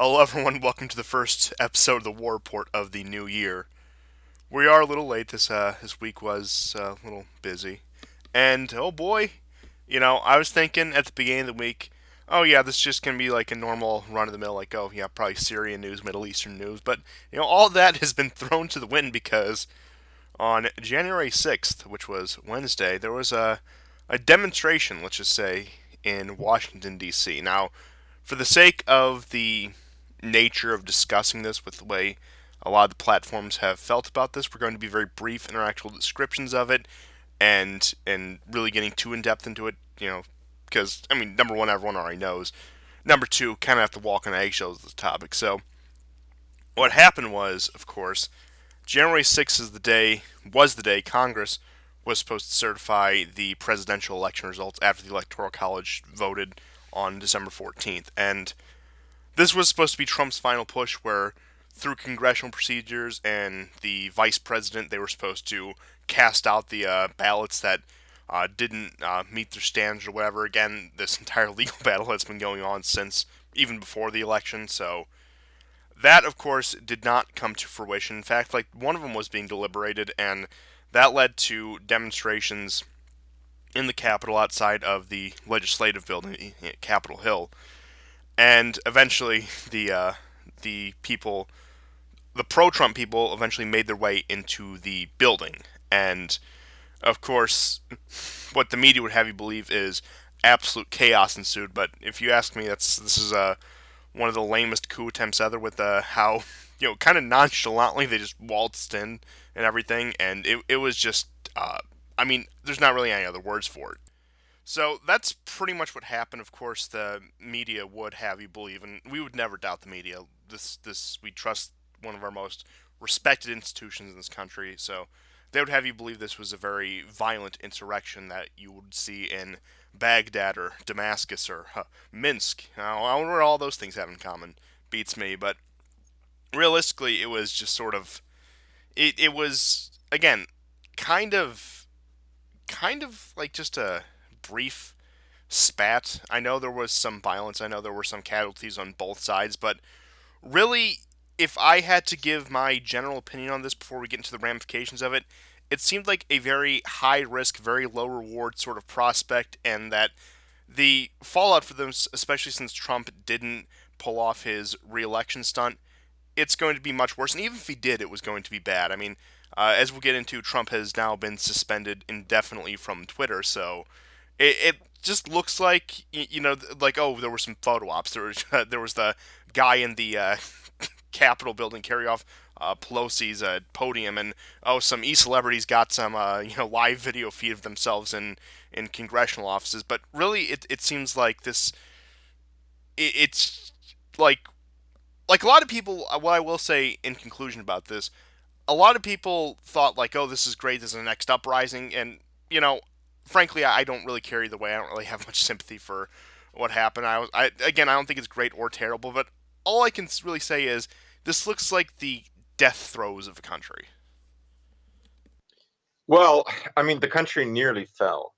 Hello, everyone. Welcome to the first episode of the War Report of the new year. We are a little late. This week was a little busy, and oh boy, I was thinking at the beginning of the week, oh yeah, this is just gonna be like a normal run of the mill, like oh yeah, probably Syrian news, Middle Eastern news, but all that has been thrown to the wind because on January 6th, which was Wednesday, there was a demonstration, let's just say, in Washington D.C. Now, for the sake of the nature of discussing this with the way a lot of the platforms have felt about this, we're going to be very brief in our actual descriptions of it and really getting too in depth into it, because I mean, number one, everyone already knows. Number two, kind of have to walk on eggshells with the topic. So what happened was, of course, January 6th was the day Congress was supposed to certify the presidential election results after the Electoral College voted on December 14th. And this was supposed to be Trump's final push where through congressional procedures and the vice president, they were supposed to cast out the ballots that didn't meet their standards or whatever. Again, this entire legal battle that's been going on since even before the election. So that, of course, did not come to fruition. In fact, like one of them was being deliberated, and that led to demonstrations in the Capitol outside of the legislative building, Capitol Hill, and eventually the people, the pro-Trump people, eventually made their way into the building, and of course, what the media would have you believe is absolute chaos ensued. But if you ask me, this is one of the lamest coup attempts ever with how kind of nonchalantly they just waltzed in and everything, and it was just I mean, there's not really any other words for it. So that's pretty much what happened. Of course, the media would have you believe, and we would never doubt the media. This we trust one of our most respected institutions in this country. So they would have you believe this was a very violent insurrection that you would see in Baghdad or Damascus or Minsk. I wonder what all those things have in common. Beats me, but realistically, it was just sort of it was again kind of like just a brief spat. I know there was some violence. I know there were some casualties on both sides, but really, if I had to give my general opinion on this before we get into the ramifications of it, it seemed like a very high risk, very low reward sort of prospect, and that the fallout for them, especially since Trump didn't pull off his reelection stunt, it's going to be much worse. And even if he did, it was going to be bad. I mean, as we'll get into, Trump has now been suspended indefinitely from Twitter, so it just looks like like oh, there were some photo ops. There was the guy in the Capitol building carry off Pelosi's podium, and oh, some e-celebrities got some live video feed of themselves in congressional offices. But really, it seems like it's like a lot of people. What I will say in conclusion about this, a lot of people thought like, oh, this is great. This is the next uprising, and frankly, I don't really care either way. I don't really have much sympathy for what happened. Again, I don't think it's great or terrible, but all I can really say is this looks like the death throes of the country. Well, I mean, the country nearly fell.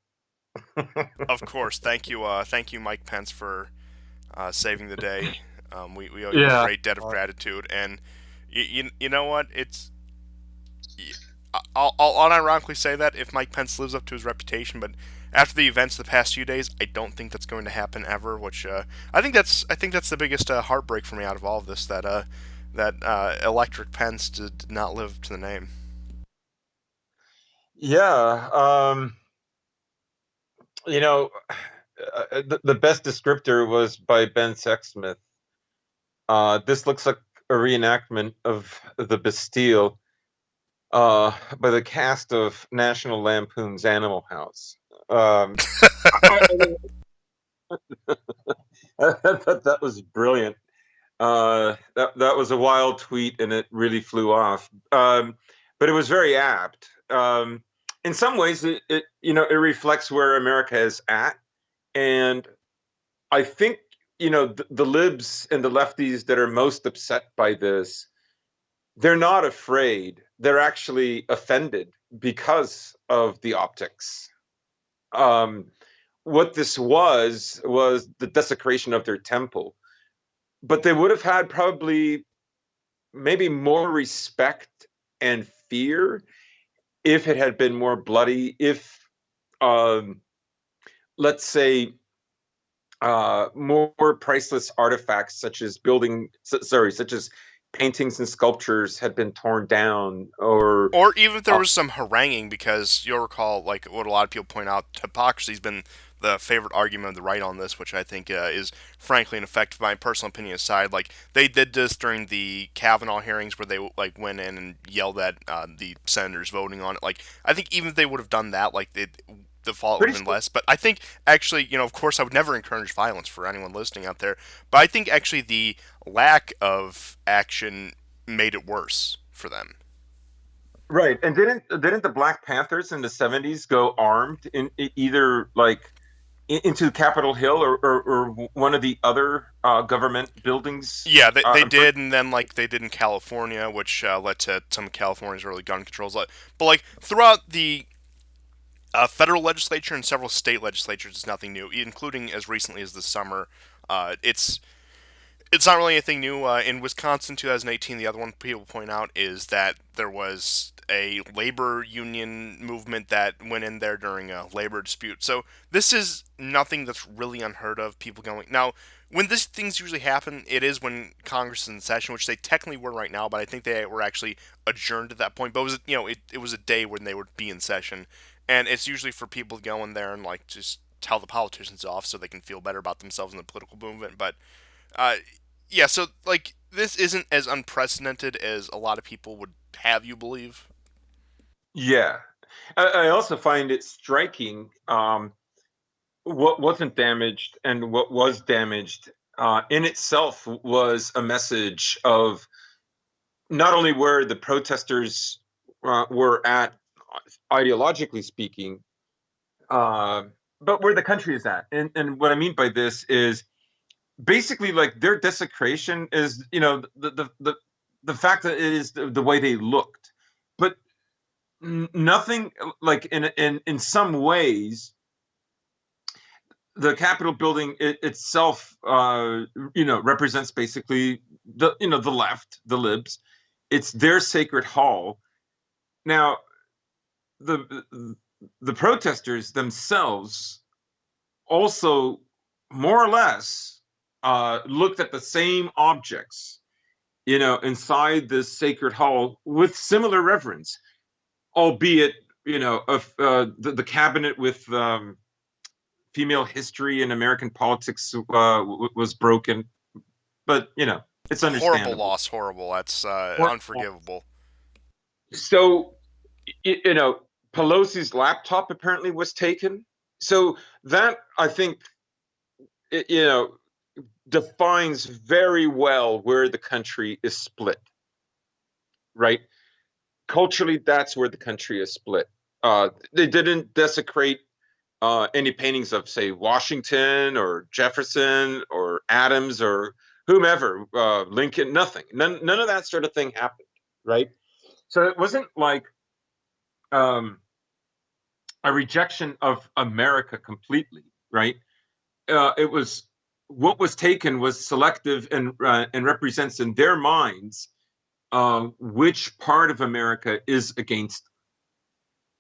Of course, thank you, Mike Pence, for saving the day. We owe you a Yeah. great debt of gratitude, and you know what? I'll unironically say that if Mike Pence lives up to his reputation, but after the events of the past few days, I don't think that's going to happen ever. Which I think that's the biggest heartbreak for me out of all of this, that Electric Pence did not live to the name. Yeah, you know, the best descriptor was by Ben Sexsmith. This looks like a reenactment of the Bastille by the cast of National Lampoon's Animal House. I thought that was brilliant. That was a wild tweet, and it really flew off. But it was very apt. In some ways, it reflects where America is at, and I think the libs and the lefties that are most upset by this, they're not afraid. They're actually offended because of the optics. Um, what this was the desecration of their temple. but they would have had probably maybe more respect and fear if it had been more bloody, if um, let's say more priceless artifacts such as paintings and sculptures had been torn down, or Or even if there uh, was some haranguing, because you'll recall, like what a lot of people point out, hypocrisy's been the favorite argument of the right on this, which I think is frankly ineffective. My personal opinion aside, like they did this during the Kavanaugh hearings, where they like went in and yelled at the senators voting on it. Like I think even if they would have done that, the fallout would pretty have been sure. less. But I think actually, of course, I would never encourage violence for anyone listening out there. But I think actually the lack of action made it worse for them. Right. And didn't the Black Panthers in the 70s go armed either like into Capitol Hill, or one of the other government buildings? Yeah, they did, and then like they did in California, which led to some of California's early gun controls. But like throughout the federal legislature and several state legislatures, it's nothing new, including as recently as this summer. It's not really anything new. In Wisconsin, 2018, the other one people point out is that there was a labor union movement that went in there during a labor dispute. So this is nothing that's really unheard of. People going now. When these things usually happen, it is when Congress is in session, which they technically were right now, but I think they were actually adjourned at that point. But it was a day when they would be in session, and it's usually for people to go in there and like just tell the politicians off so they can feel better about themselves in the political movement. But uh, yeah, so like this isn't as unprecedented as a lot of people would have you believe. Yeah. I also find it striking, what wasn't damaged and what was damaged in itself was a message of not only where the protesters were at, ideologically speaking, uh, but where the country is at. And what I mean by this is basically like their desecration is, the fact that it is the way they looked, but nothing like in some ways the Capitol building itself, represents basically the left, the libs. It's their sacred hall. Now, the the protesters themselves also more or less looked at the same objects, inside this sacred hall with similar reverence, albeit, the cabinet with female history and American politics was broken, but it's Horrible understandable. loss, horrible. That's unforgivable. So, you know, Pelosi's laptop apparently was taken. So that, I think, it, you know, defines very well where the country is split, right? Culturally, that's where the country is split. They didn't desecrate any paintings of, say, Washington or Jefferson or Adams or whomever, Lincoln, nothing. None of that sort of thing happened, right? So it wasn't like um, a rejection of America completely, right? It was what was taken was selective and represents in their minds which part of America is against.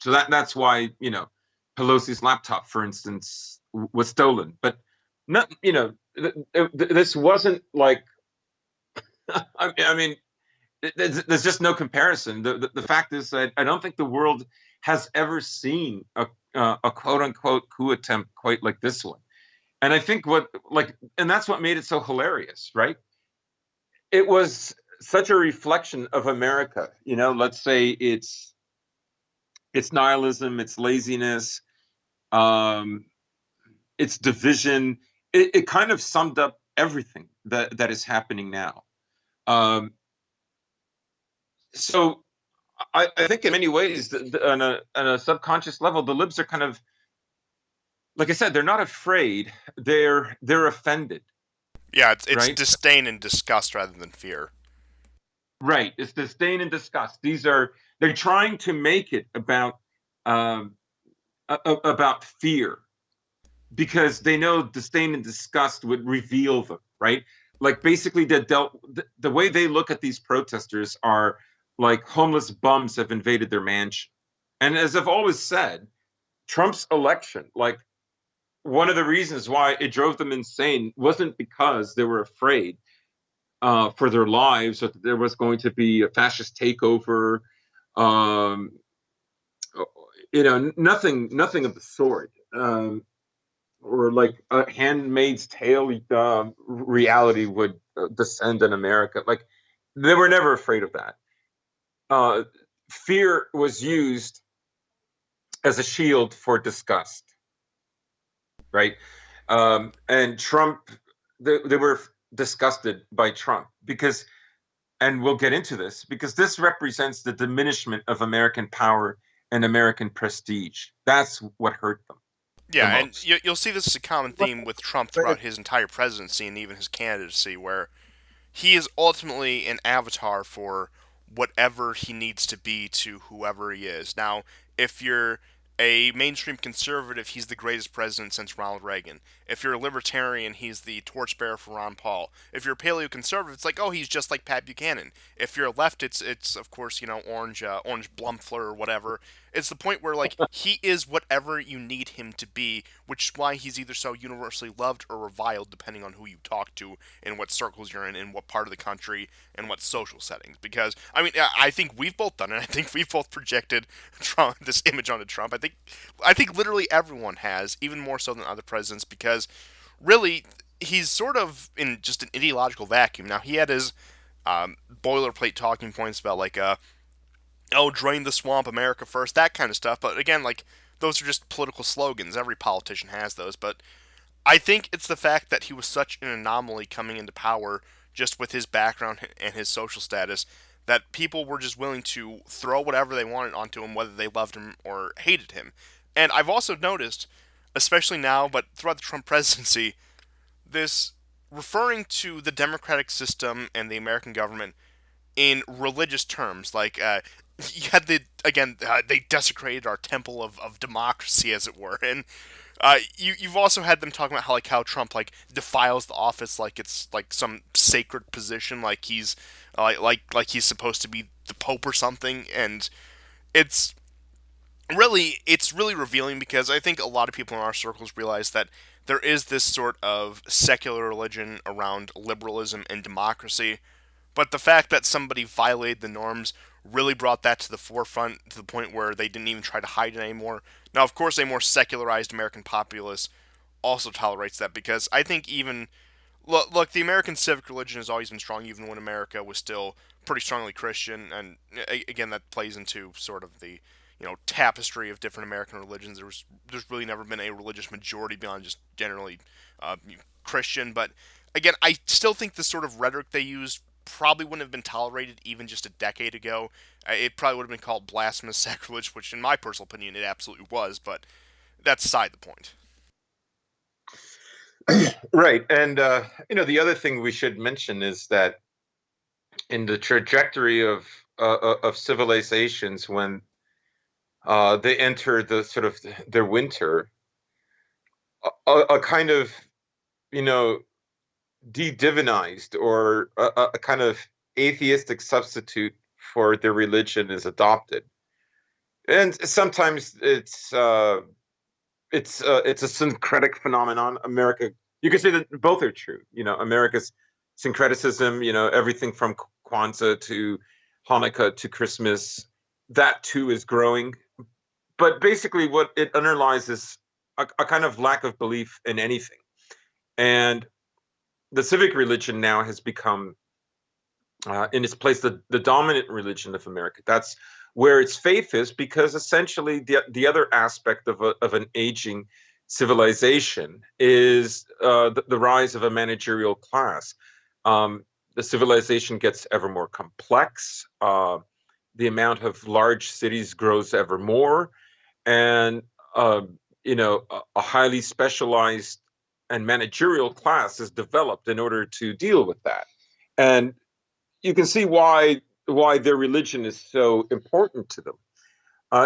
So that's why Pelosi's laptop, for instance, was stolen. But not this wasn't like I mean there's just no comparison. The fact is that I don't think the world has ever seen a quote unquote coup attempt quite like this one. And I think and that's what made it so hilarious, right? It was such a reflection of America. Let's say it's nihilism, it's laziness, um, it's division. It kind of summed up everything that is happening now. Um, so I think in many ways, on a subconscious level, the libs are kind of, like I said, they're not afraid. They're offended, Yeah, it's right? disdain and disgust rather than fear. Right. It's disdain and disgust. They're trying to make it um, about fear, because they know disdain and disgust would reveal them, right? Like basically the way they look at these protesters are like homeless bums have invaded their mansion. And as I've always said, Trump's election, like one of the reasons why it drove them insane wasn't because they were afraid for their lives or that there was going to be a fascist takeover. Um, nothing of the sort. Or like a Handmaid's Tale reality would descend in America. Like they were never afraid of that. Uh, Fear was used as a shield for disgust, right? And Trump, they were disgusted by Trump because, and we'll get into this, because this represents the diminishment of American power and American prestige. That's what hurt them the Yeah, and most. you'll see this is a common theme with Trump throughout his entire presidency and even his candidacy, where he is ultimately an avatar for whatever he needs to be to whoever he is. Now, if you're a mainstream conservative, he's the greatest president since Ronald Reagan. If you're a libertarian, he's the torchbearer for Ron Paul. If you're a paleoconservative, it's like, oh, he's just like Pat Buchanan. If you're a left, it's of course orange Blumfler or whatever. It's the point where like he is whatever you need him to be, which is why he's either so universally loved or reviled depending on who you talk to and what circles you're in what part of the country and what social settings. Because I mean, I think we've both done it. I think we've both projected Trump, this image onto Trump. I think literally everyone has, even more so than other presidents, because really he's sort of in just an ideological vacuum. Now he had his boilerplate talking points about like oh, drain the swamp, America first, that kind of stuff. But again, like those are just political slogans. Every politician has those. But I think it's the fact that he was such an anomaly coming into power, just with his background and his social status, that people were just willing to throw whatever they wanted onto him, whether they loved him or hated him. And I've also noticed, especially now, but throughout the Trump presidency, this referring to the democratic system and the American government in religious terms. Like, you had they desecrated our temple of democracy, as it were. And you've also had them talking about how Trump like defiles the office like it's like some sacred position, like he's like he's supposed to be the Pope or something. And it's it's really revealing, because I think a lot of people in our circles realize that there is this sort of secular religion around liberalism and democracy, but the fact that somebody violated the norms really brought that to the forefront, to the point where they didn't even try to hide it anymore. Now, of course, a more secularized American populace also tolerates that, because I think even look, the American civic religion has always been strong, even when America was still pretty strongly Christian. And again, that plays into sort of the tapestry of different American religions. There's really never been a religious majority beyond just generally uh, Christian. But again, I still think the sort of rhetoric they used probably wouldn't have been tolerated even just a decade ago. It probably would have been called blasphemous sacrilege, which, in my personal opinion, it absolutely was. But that's aside the point. Right. And, the other thing we should mention is that in the trajectory of civilizations, when they enter the sort of their winter, a kind of, you know, de-divinized or a kind of atheistic substitute for their religion is adopted. And sometimes it's a syncretic phenomenon. America, you could say that both are true. America's syncretism. Everything from Kwanzaa to Hanukkah to Christmas, that too is growing. But basically, what it underlies is a kind of lack of belief in anything. And the civic religion now has become, in its place, the dominant religion of America. That's where its faith is, because essentially the other aspect of an aging civilization is the rise of a managerial class. The civilization gets ever more complex. The amount of large cities grows ever more, and uh, a highly specialized and managerial class is developed in order to deal with that. And you can see why their religion is so important to them.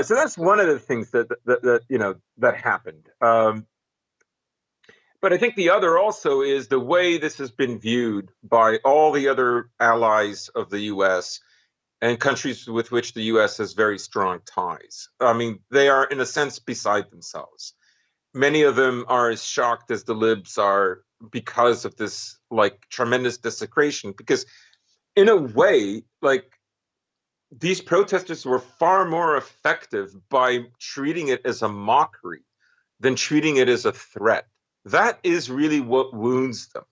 So that's one of the things that happened. But I think the other also is the way this has been viewed by all the other allies of the US and countries with which the US has very strong ties. I mean, they are, in a sense, beside themselves. Many of them are as shocked as the libs are because of this like tremendous desecration. Because in a way, like these protesters were far more effective by treating it as a mockery than treating it as a threat. That is really what wounds them.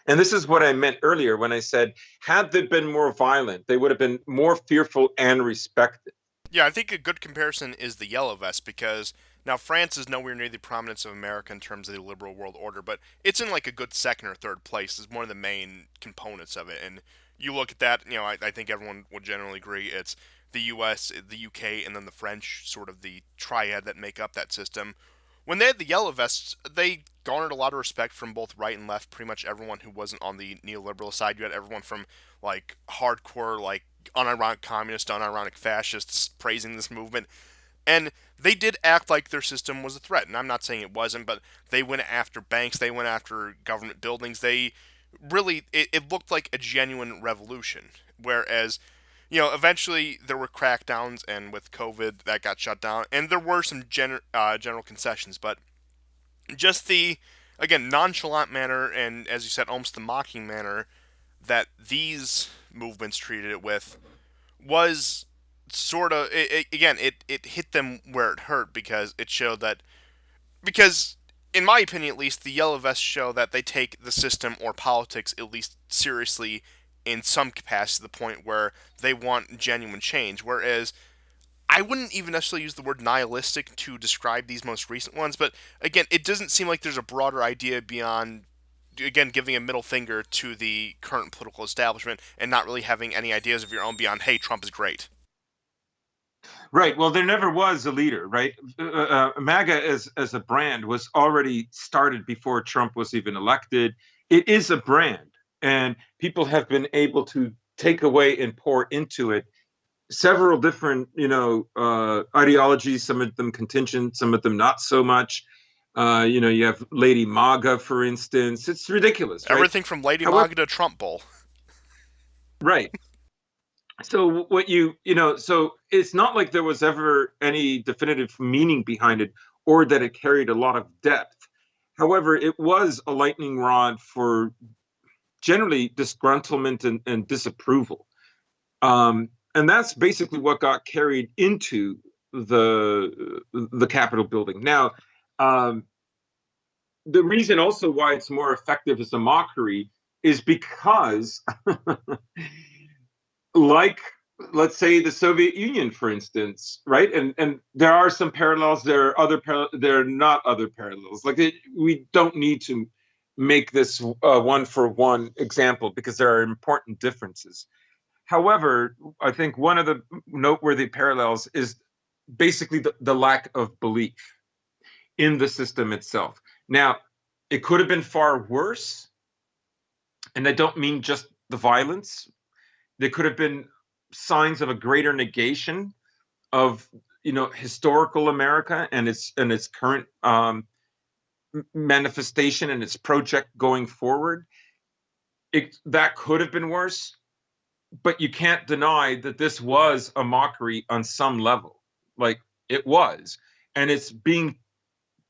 And this is what I meant earlier when I said, had they been more violent, they would have been more fearful and respected. Yeah, I think a good comparison is the Yellow Vest because now France is nowhere near the prominence of America in terms of the liberal world order, but it's in like a good second or third place as one of the main components of it. And you look at that, I think everyone would generally agree it's the U.S., the U.K., and then the French, sort of the triad that make up that system. When they had the Yellow Vests, they garnered a lot of respect from both right and left. Pretty much everyone who wasn't on the neoliberal side. You had everyone from like hardcore, like unironic communists, unironic fascists praising this movement. And they did act like their system was a threat. And I'm not saying it wasn't, but they went after banks, they went after government buildings. They really, it looked like a genuine revolution. Whereas, eventually there were crackdowns, and with COVID, that got shut down. And there were some general concessions, but just the, again, nonchalant manner, and as you said, almost the mocking manner that these movements treated it with was sort of again it hit them where it hurt because it showed that because in my opinion at least the yellow vests show that they take the system or politics at least seriously in some capacity to the point where they want genuine change, whereas I wouldn't even necessarily use the word nihilistic to describe these most recent ones, but again it doesn't seem like there's a broader idea beyond again giving a middle finger to the current political establishment and not really having any ideas of your own beyond hey, Trump is great. Right. Well, there never was a leader, right? MAGA as a brand was already started before Trump was even elected. It is a brand, and people have been able to take away and pour into it several different, ideologies. Some of them contingent, some of them not so much. You have Lady MAGA, for instance. It's ridiculous, right? Everything from Lady However, Maga to Trump Bowl. right. So so it's not like there was ever any definitive meaning behind it or that it carried a lot of depth. However, it was a lightning rod for generally disgruntlement and disapproval. And that's basically what got carried into the Capitol building. Now, um, the reason also why it's more effective as a mockery is because like let's say the Soviet Union, for instance, right? And there are some parallels. There are there are not other parallels. We don't need to make this one for one example because there are important differences. However, I think one of the noteworthy parallels is basically the lack of belief in the system itself. Now, it could have been far worse, and I don't mean just the violence. There could have been signs of a greater negation of historical America and its current manifestation and its project going forward. That could have been worse, but you can't deny that this was a mockery on some level. Like it was, and it's being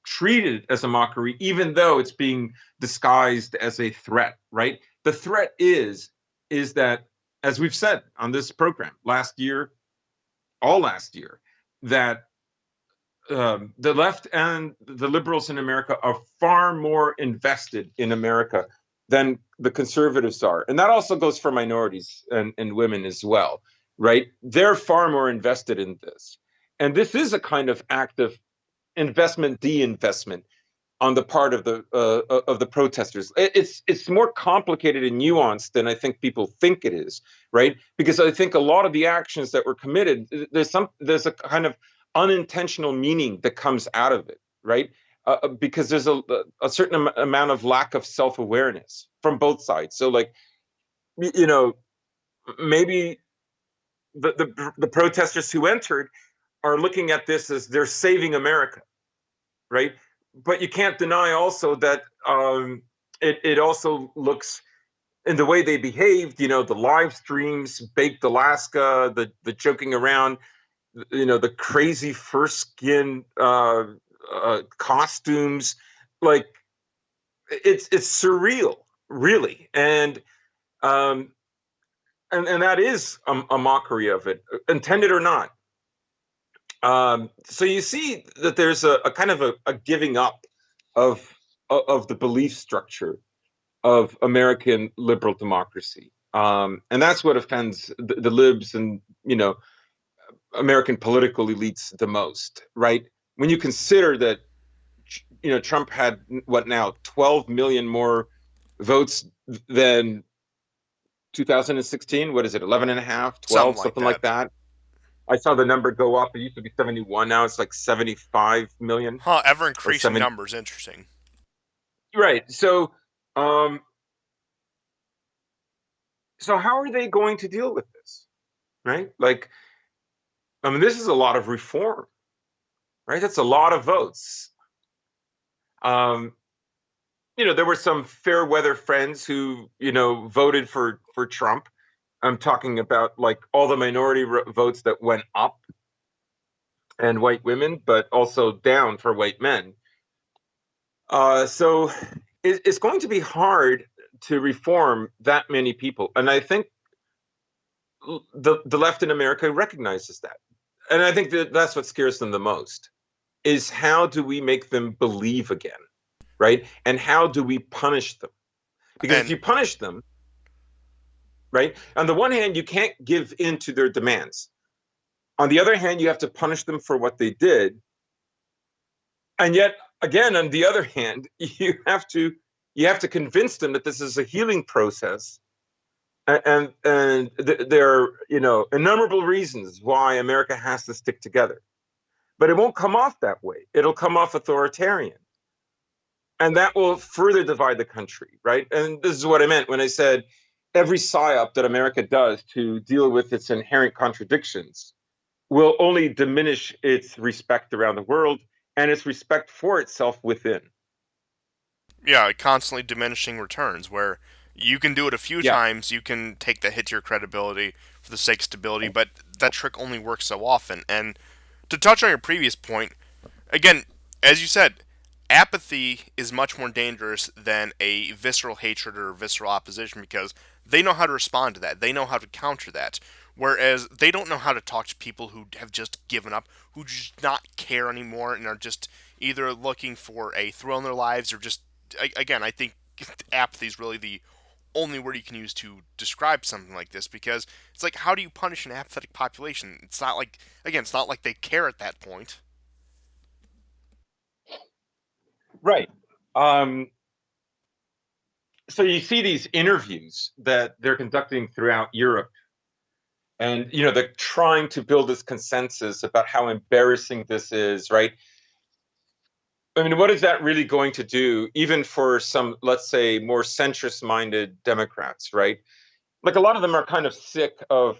treated as a mockery, even though it's being disguised as a threat. Right? The threat is that, as we've said on this program all last year, that the left and the liberals in America are far more invested in America than the conservatives are. And that also goes for minorities and women as well, right? They're far more invested in this. And this is a kind of act of investment, de-investment on the part of the protesters. It's more complicated and nuanced than I think people think it is, right? Because I think a lot of the actions that were committed, there's a kind of unintentional meaning that comes out of it, right? Because there's a certain amount of lack of self-awareness from both sides. So, like, maybe the protesters who entered are looking at this as they're saving America, right? but you can't deny also that it also looks in the way they behaved, the live streams, baked Alaska, the joking around, the crazy fur skin costumes, like it's surreal, really, um, and that is a mockery of it, intended or not. So you see that there's a kind of a giving up of of the belief structure of American liberal democracy, and that's what offends the libs and American political elites the most, right? When you consider that Trump had what now 12 million more votes than 2016. What is it? 11 and a half, Something 12, like something that. like that. I saw the number go up. It used to be 71. Now it's like 75 million Huh, ever or increasing 7. numbers. Interesting. Right. Um, so how are they going to deal with this? Right. Like, I mean, this is a lot of reform, right? That's a lot of votes. Um, there were some fair weather friends who, voted for Trump. I'm talking about like all the minority votes that went up and white women, but also down for white men. So it's going to be hard to reform that many people, and I think the left in America recognizes that, and I think that that's what scares them the most. Is how do we make them believe again, right? And how do we punish them? Because if And you punish them, right, on the one hand, you can't give in to their demands. On the other hand, you have to punish them for what they did. And yet, again, on the other hand, you have to convince them that this is a healing process. And there are innumerable reasons why America has to stick together. But it won't come off that way. It'll come off authoritarian. And that will further divide the country, right? And this is what I meant when I said every psyop that America does to deal with its inherent contradictions will only diminish its respect around the world and its respect for itself within. yeah, constantly diminishing returns where you can do it a few Yeah. times, you can take the hit to your credibility for the sake of stability, but that trick only works so often. And to touch on your previous point, again, as you said, apathy is much more dangerous than a visceral hatred or visceral opposition because they know how to respond to that. They know how to counter that. Whereas they don't know how to talk to people who have just given up, who just not care anymore and are just either looking for a thrill in their lives or just, again, I think apathy is really the only word you can use to describe something like this because it's like, how do you punish an apathetic population? It's not like, again, it's not like they care at that point. Right. Um, so you see these interviews that they're conducting throughout Europe, and they're trying to build this consensus about how embarrassing this is, right? I mean, what is that really going to do, even for some, let's say, more centrist-minded Democrats, right? Like a lot of them are kind of sick of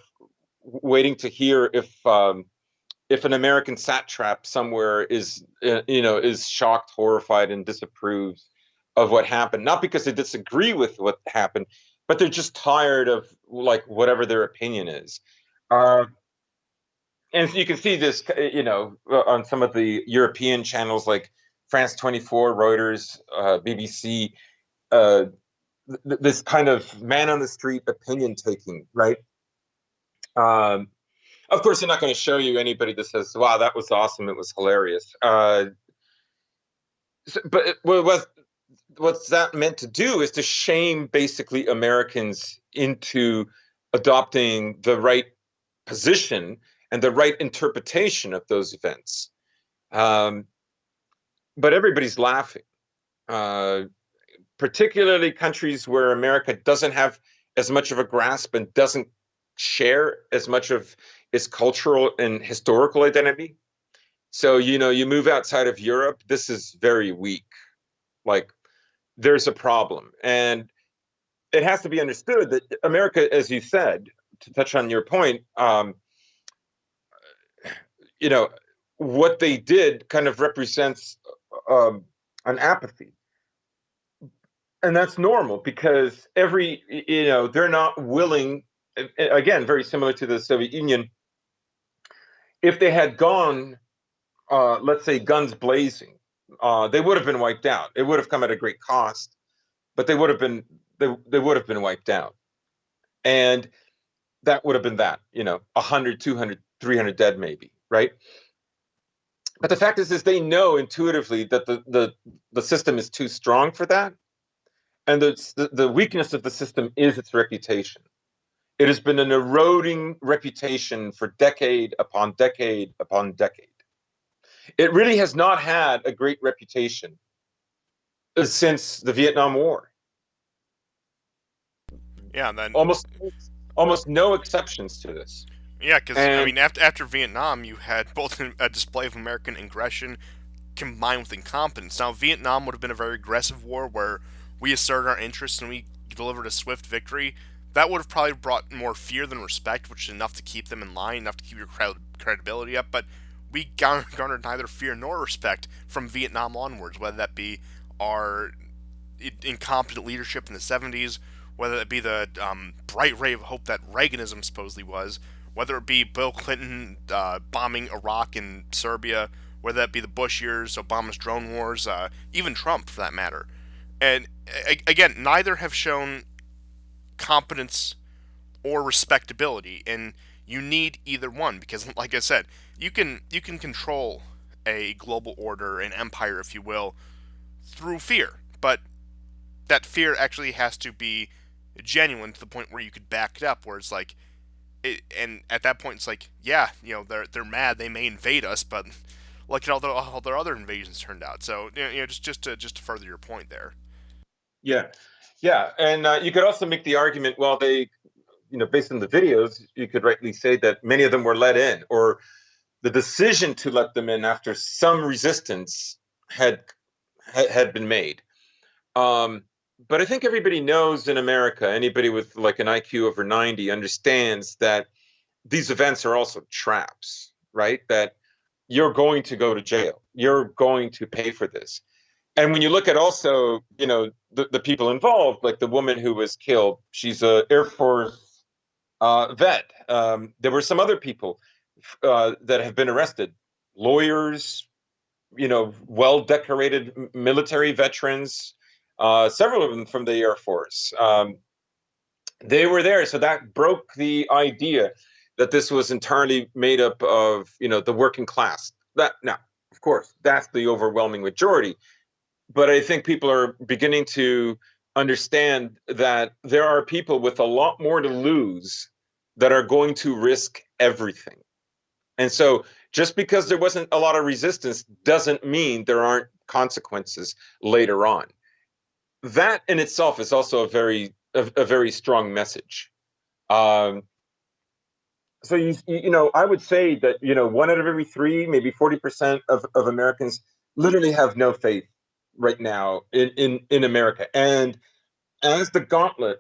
waiting to hear if an American satrap somewhere is shocked, horrified, and disapproves of what happened, not because they disagree with what happened, but they're just tired of like whatever their opinion is. Uh, and you can see this, on some of the European channels like France 24, Reuters, BBC. Uh, this kind of man on the street opinion taking, right? Um, of course, they're not going to show you anybody that says, "Wow, that was awesome! It was hilarious." But what's that meant to do is to shame basically Americans into adopting the right position and the right interpretation of those events. Um, but everybody's laughing, uh, particularly countries where America doesn't have as much of a grasp and doesn't share as much of its cultural and historical identity. So, you move outside of Europe, this is very weak. Like, there's a problem. And it has to be understood that America, as you said, to touch on your point, you know, what they did kind of represents an apathy. And that's normal because they're not willing, again, very similar to the Soviet Union. If they had gone, let's say, guns blazing, they would have been wiped out. It would have come at a great cost, but they would have been wiped out. And that would have been that, 100, 200, 300 dead maybe, right? But the fact is they know intuitively that the system is too strong for that. And the weakness of the system is its reputation. It has been an eroding reputation for decade upon decade upon decade. It really has not had a great reputation since the Vietnam War. Yeah, and then Almost almost no exceptions to this. yeah, because I And mean, after Vietnam, you had both a display of American aggression combined with incompetence. Now, Vietnam would have been a very aggressive war where we asserted our interests and we delivered a swift victory. That would have probably brought more fear than respect, which is enough to keep them in line, enough to keep your credibility up. But we garnered neither fear nor respect from Vietnam onwards, whether that be our incompetent leadership in the 70s, whether it be the bright ray of hope that Reaganism supposedly was, whether it be Bill Clinton bombing Iraq and Serbia, whether that be the Bush years, Obama's drone wars, even Trump for that matter. And again, neither have shown competence or respectability, and you need either one because, like I said, you can control a global order, an empire, if you will, through fear, but that fear actually has to be genuine to the point where you could back it up. Where it's like, and at that point, it's like, yeah, they're mad, they may invade us, but look at all their other invasions turned out. So just to further your point there. yeah, yeah. And you could also make the argument, well, based on the videos, you could rightly say that many of them were let in, or the decision to let them in after some resistance had had been made. Um, but I think everybody knows in America, anybody with like an IQ over 90 understands that these events are also traps, right? That you're going to go to jail. You're going to pay for this. And when you look at also, the people involved, like the woman who was killed, she's a Air Force vet. There were some other people that have been arrested, lawyers, well decorated military veterans, several of them from the Air Force. They were there. So that broke the idea that this was entirely made up of, the working class. That now, of course, that's the overwhelming majority. But I think people are beginning to understand that there are people with a lot more to lose that are going to risk everything. And so just because there wasn't a lot of resistance doesn't mean there aren't consequences later on. That in itself is also a very strong message. Um, so I would say that one out of every three, maybe 40% of Americans literally have no faith right now in America. And as the gauntlet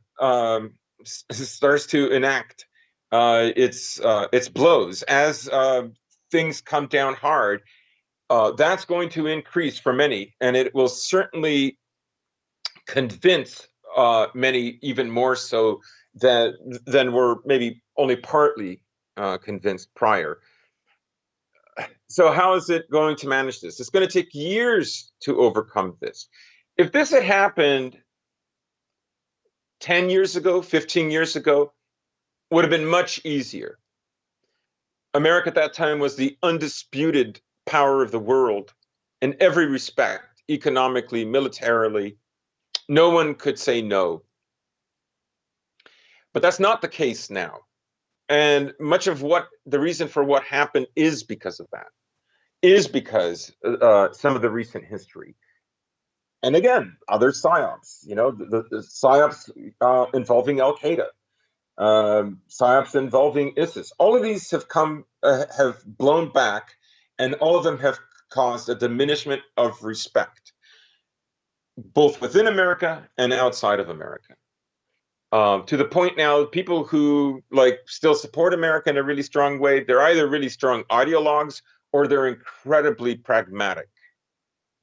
starts to enact its blows, as things come down hard, that's going to increase for many, and it will certainly convince many even more so than were maybe only partly convinced prior. So how is it going to manage this? It's going to take years to overcome this. If this had happened 10 years ago, 15 years ago, would have been much easier. America at that time was the undisputed power of the world in every respect, economically, militarily. No one could say no. But that's not the case now. And much of what the reason for what happened is because of that, is because some of the recent history. And again, other psyops, the psyops involving Al Qaeda, psyops involving ISIS. All of these have blown back, and all of them have caused a diminishment of respect, both within America and outside of America. To the point now, people who still support America in a really strong way, they're either really strong ideologues or they're incredibly pragmatic.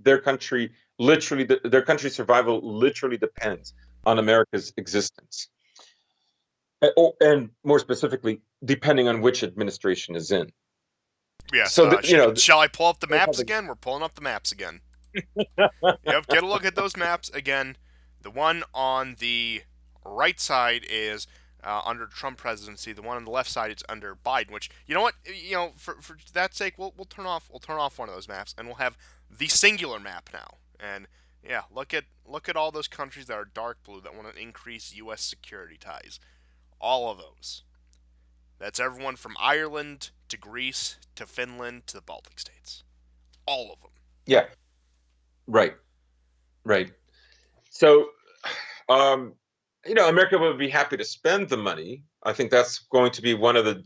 Their country Literally, their country's survival literally depends on America's existence. And more specifically, depending on which administration is in. Yes. So, Shall I pull up the maps again? We're pulling up the maps again. Yep. Get a look at those maps again. The one on the right side is under Trump presidency. The one on the left side is under Biden. Which, you know what, for that sake, we'll turn off one of those maps and we'll have the singular map now. And yeah, look at all those countries that are dark blue that want to increase U.S. security ties. All of those. That's everyone from Ireland to Greece to Finland to the Baltic states. All of them. yeah, right, right. So, um, America would be happy to spend the money. I think that's going to be one of the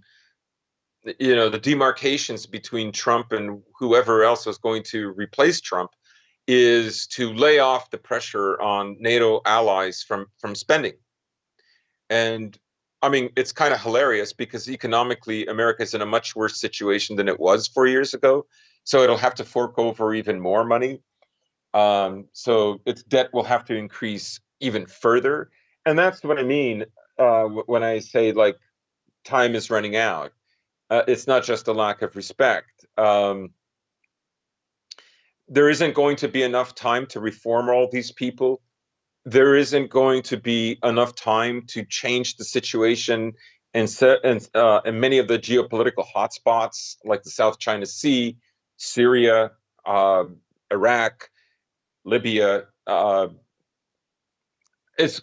demarcations between Trump and whoever else is going to replace Trump is to lay off the pressure on NATO allies from spending. And I mean, it's kind of hilarious because economically, America is in a much worse situation than it was 4 years ago. So it'll have to fork over even more money. So its debt will have to increase even further. And that's what I mean when I say like time is running out. It's not just a lack of respect. There isn't going to be enough time to reform all these people. There isn't going to be enough time to change the situation and many of the geopolitical hotspots like the South China Sea, Syria, uh, Iraq, Libya. It's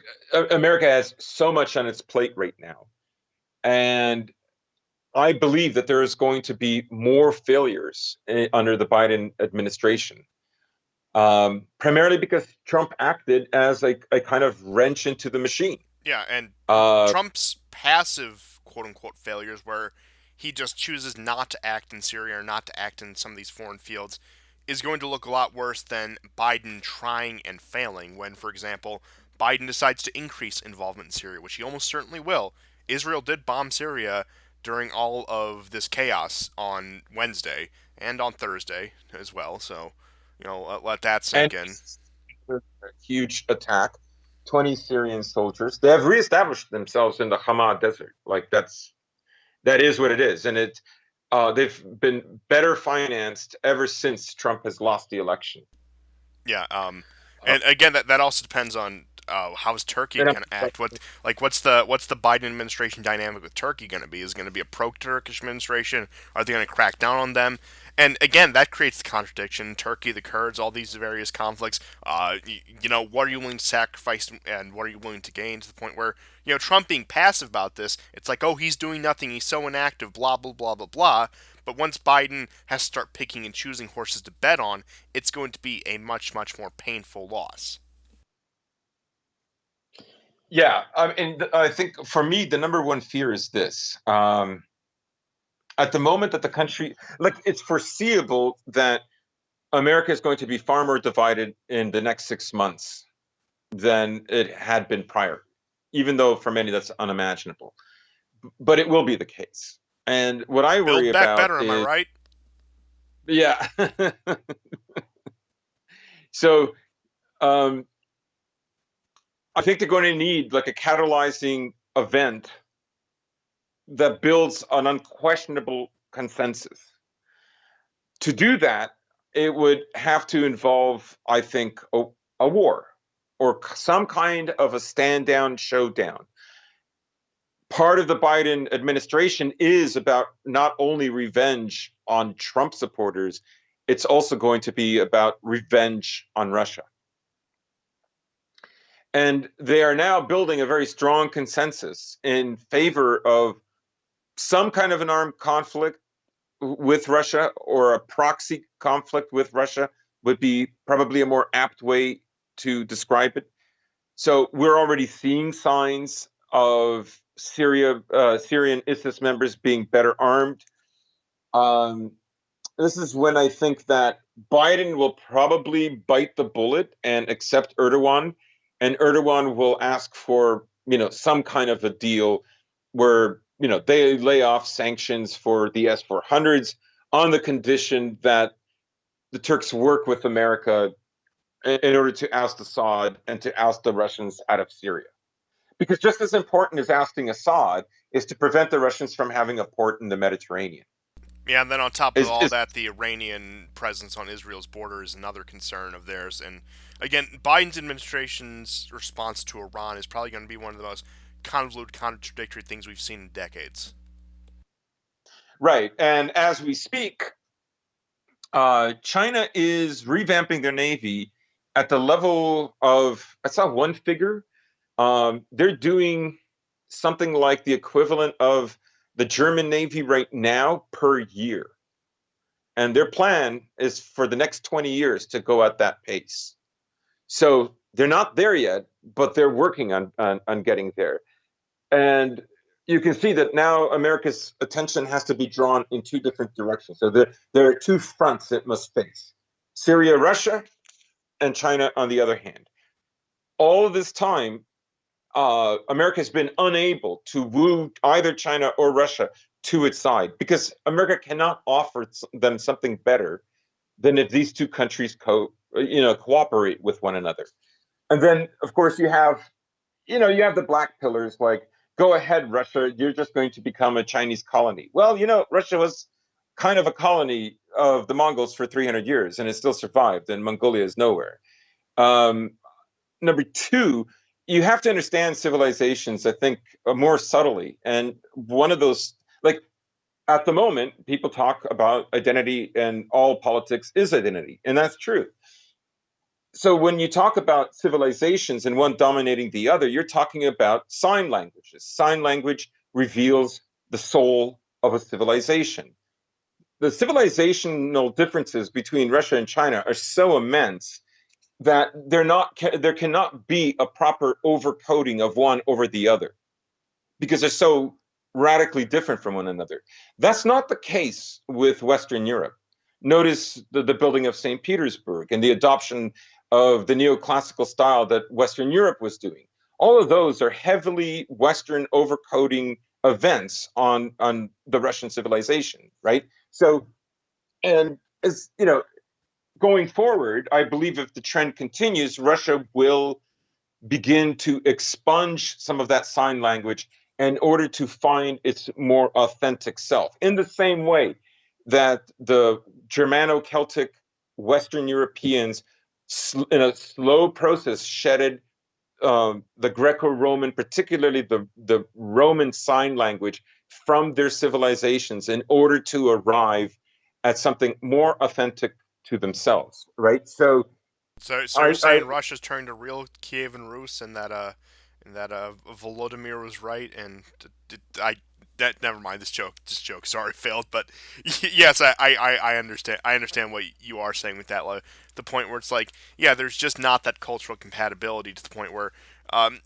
America has so much on its plate right now, and I believe that there is going to be more failures under the Biden administration. Primarily because Trump acted as a kind of wrench into the machine. Yeah, and Uh, Trump's passive quote unquote failures, where he just chooses not to act in Syria or not to act in some of these foreign fields, is going to look a lot worse than Biden trying and failing. When, for example, Biden decides to increase involvement in Syria, which he almost certainly will. Israel did bomb Syria during all of this chaos on Wednesday and on Thursday as well. So, let that and sink in. a huge attack, 20 Syrian soldiers. They have reestablished themselves in the Hama Desert. Like that is what it is, and they've been better financed ever since Trump has lost the election. Yeah. Uh, And again, that also depends on how's Turkey and going to act. What's the Biden administration dynamic with Turkey going to be? Is it going to be a pro-Turkish administration? Are they going to crack down on them? And again, that creates the contradiction. Turkey, the Kurds, all these various conflicts. What are you willing to sacrifice and what are you willing to gain to the point where, Trump being passive about this, it's like, oh, he's doing nothing, he's so inactive, blah, blah, blah, blah, blah. But once Biden has to start picking and choosing horses to bet on, it's going to be a much, much more painful loss. yeah, I think for me the number one fear is this. At the moment that the country, like, it's foreseeable that America is going to be far more divided in the next 6 months than it had been prior, even though for many that's unimaginable. But it will be the case. And what I worry Build back about better, am I is, right? yeah. So um, I think they're going to need like a catalyzing event that builds an unquestionable consensus. To do that, it would have to involve, I think, a war or some kind of a stand down showdown. Part of the Biden administration is about not only revenge on Trump supporters, it's also going to be about revenge on Russia. And they are now building a very strong consensus in favor of some kind of an armed conflict with Russia, or a proxy conflict with Russia would be probably a more apt way to describe it. So we're already seeing signs of Syrian ISIS members being better armed. Um, this is when I think that Biden will probably bite the bullet and accept Erdogan, and Erdogan will ask for some kind of a deal where they lay off sanctions for the S-400s on the condition that the Turks work with America in order to oust Assad and to oust the Russians out of Syria. Because just as important as ousting Assad is to prevent the Russians from having a port in the Mediterranean. Yeah, and then on top of all Is that, the Iranian presence on Israel's border is another concern of theirs. And again, Biden's administration's response to Iran is probably going to be one of the most convoluted, contradictory things we've seen in decades. right. And as we speak, China is revamping their navy at the level of, I saw one figure. They're doing something like the equivalent of the German Navy right now per year. And their plan is for the next 20 years to go at that pace. So they're not there yet, but they're working on getting there. And you can see that now America's attention has to be drawn in two different directions. So there are two fronts it must face: Syria, Russia, and China on the other hand. All of this time, America has been unable to woo either China or Russia to its side because America cannot offer them something better than if these two countries cooperate with one another. And then, of course, you have the black pillars like, go ahead, Russia, you're just going to become a Chinese colony. Well, Russia was kind of a colony of the Mongols for 300 years and it still survived, and Mongolia is nowhere. Um, Number two, you have to understand civilizations, I think, more subtly. And one of those, like at the moment, people talk about identity and all politics is identity. And that's true. So when you talk about civilizations and one dominating the other, you're talking about sign languages. Sign language reveals the soul of a civilization. The civilizational differences between Russia and China are so immense that there cannot be a proper overcoding of one over the other because they're so radically different from one another. That's not the case with Western Europe. Notice the building of St. Petersburg and the adoption of the neoclassical style that Western Europe was doing. All of those are heavily Western overcoding events on the Russian civilization, right? So, and as you know, going forward, I believe if the trend continues, Russia will begin to expunge some of that sign language in order to find its more authentic self. In the same way that the Germano Celtic Western Europeans, in a slow process, shedded the Greco Roman, particularly the Roman sign language, from their civilizations in order to arrive at something more authentic to themselves, right? So So you're I saying Russia's turned to real Kievan Rus, and that Volodymyr was right, and I that never mind this joke sorry failed, but yes, I understand. I understand what you are saying with that. Like, the point where it's like, yeah, there's just not that cultural compatibility to the point where, um,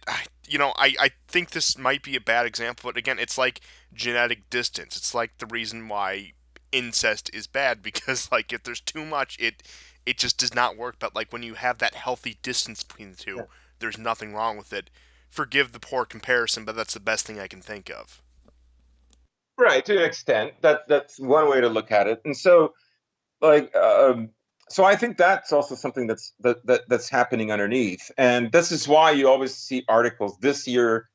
I think this might be a bad example, but again, it's like genetic distance. It's like the reason why incest is bad because like if there's too much, it just does not work. But like when you have that healthy distance between the two, there's nothing wrong with it. Forgive the poor comparison, but that's the best thing I can think of. right, to an extent, that's one way to look at it. And so like so I think that's also something that's happening underneath. And this is why you always see articles this year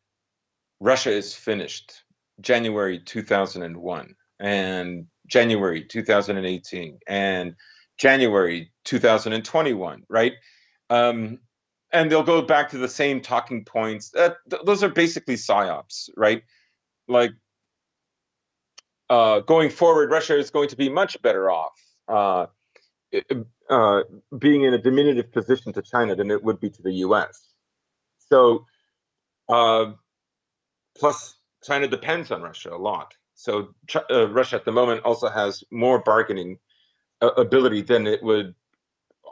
Russia is finished, January 2001 and January 2018 and January 2021, right? Um, and they'll go back to the same talking points. Those are basically psyops, right? Like going forward, Russia is going to be much better off uh, uh, being in a diminutive position to China than it would be to the U.S. So, uh, plus China depends on Russia a lot. So Russia at the moment also has more bargaining ability than it would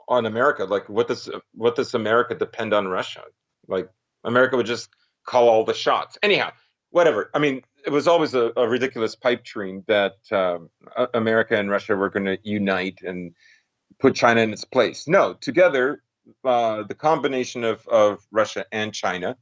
on America. Like, what does America depend on Russia? Like, America would just call all the shots. Anyhow, whatever. I mean, it was always a ridiculous pipe dream that America and Russia were going to unite and put China in its place. No, together, the combination of Russia and China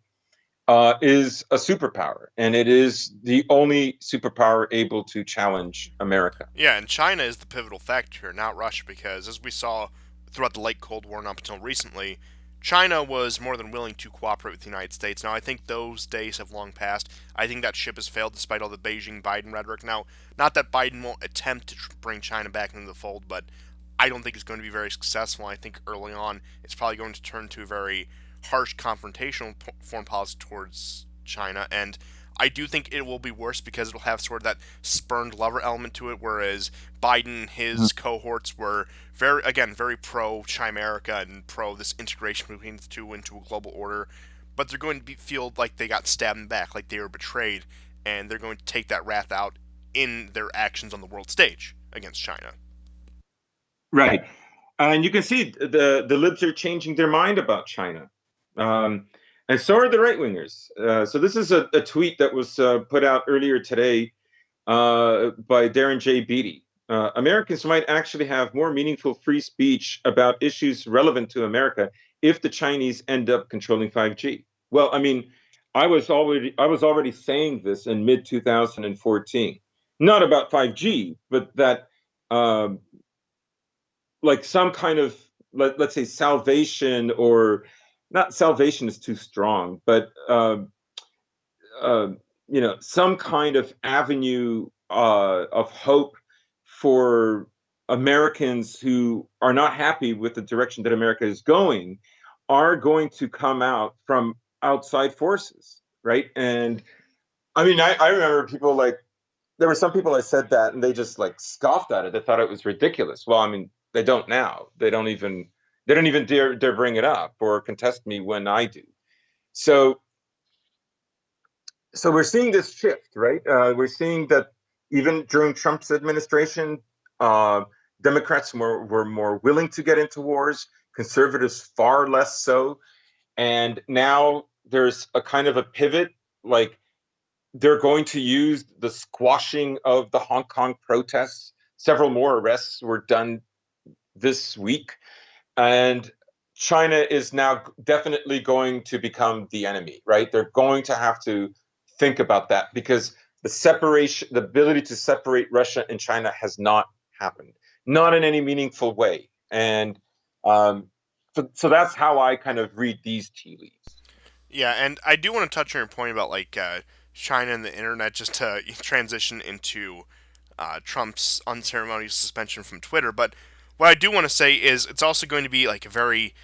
is a superpower, and it is the only superpower able to challenge America. Yeah, and China is the pivotal factor here, not Russia, because as we saw with throughout the late Cold War and up until recently, China was more than willing to cooperate with the United States. Now, I think those days have long passed. I think that ship has failed despite all the Beijing Biden rhetoric. Now, not that Biden won't attempt to bring China back into the fold, but I don't think it's going to be very successful. I think early on it's probably going to turn to a very harsh confrontational foreign policy towards China, and I do think it will be worse because it'll have sort of that spurned lover element to it, whereas Biden and his cohorts were very pro Chimerica and pro this integration between the two into a global order. But they're going to feel like they got stabbed in the back, like they were betrayed, and they're going to take that wrath out in their actions on the world stage against China. Right. And you can see the libs are changing their mind about China. Um, and so are the right wingers. So this is a tweet that was put out earlier today by Darren J. Beatty. Americans might actually have more meaningful free speech about issues relevant to America if the Chinese end up controlling 5G. Well, I mean, I was already saying this in mid 2014, not about 5G, but that um, like some kind of let's say salvation, or not salvation is too strong, but uh, some kind of avenue of hope for Americans who are not happy with the direction that America is going, are going to come out from outside forces, right? And I mean, I remember people like, there were some people I said that and they just like scoffed at it. They thought it was ridiculous. Well, I mean, they don't now. They don't even dare bring it up or contest me when I do. So so we're seeing this shift, right? We're seeing that even during Trump's administration, uh, Democrats were more willing to get into wars, conservatives far less so. And now there's a kind of a pivot, like they're going to use the squashing of the Hong Kong protests. Several more arrests were done this week, and China is now definitely going to become the enemy, right? They're going to have to think about that because the ability to separate Russia and China has not happened, not in any meaningful way. And um, so that's how I kind of read these tea leaves. Yeah, and I do want to touch on your point about China and the internet, just to transition into Trump's unceremonious suspension from Twitter. But what I do want to say is it's also going to be like a very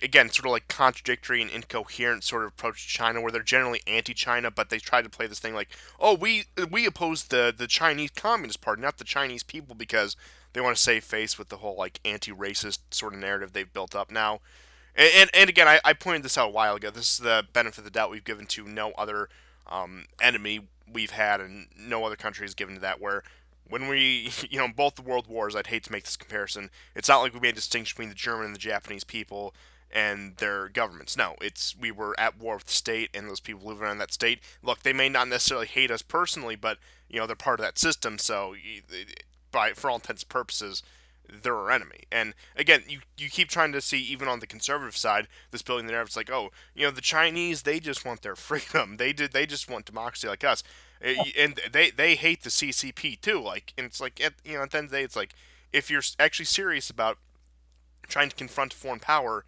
again, sort of like contradictory and incoherent sort of approach to China, where they're generally anti-China, but they try to play this thing like, oh, we oppose the Chinese Communist Party, not the Chinese people, because they want to save face with the whole like anti-racist sort of narrative they've built up now. And again, I pointed this out a while ago. This is the benefit of the doubt we've given to no other enemy we've had, and no other country has given to that. Where when we, both the world wars, I'd hate to make this comparison. It's not like we made a distinction between the German and the Japanese people and their governments. No, it's we were at war with the state and those people living in that state. Look, they may not necessarily hate us personally, but they're part of that system. So, by for all intents and purposes, they're our enemy. And again, you keep trying to see, even on the conservative side, this building the narrative. It's like, oh, the Chinese, they just want their freedom. They just want democracy like us. And they hate the CCP too. Like, and it's like, at the end of the day, it's like, if you're actually serious about trying to confront a foreign power,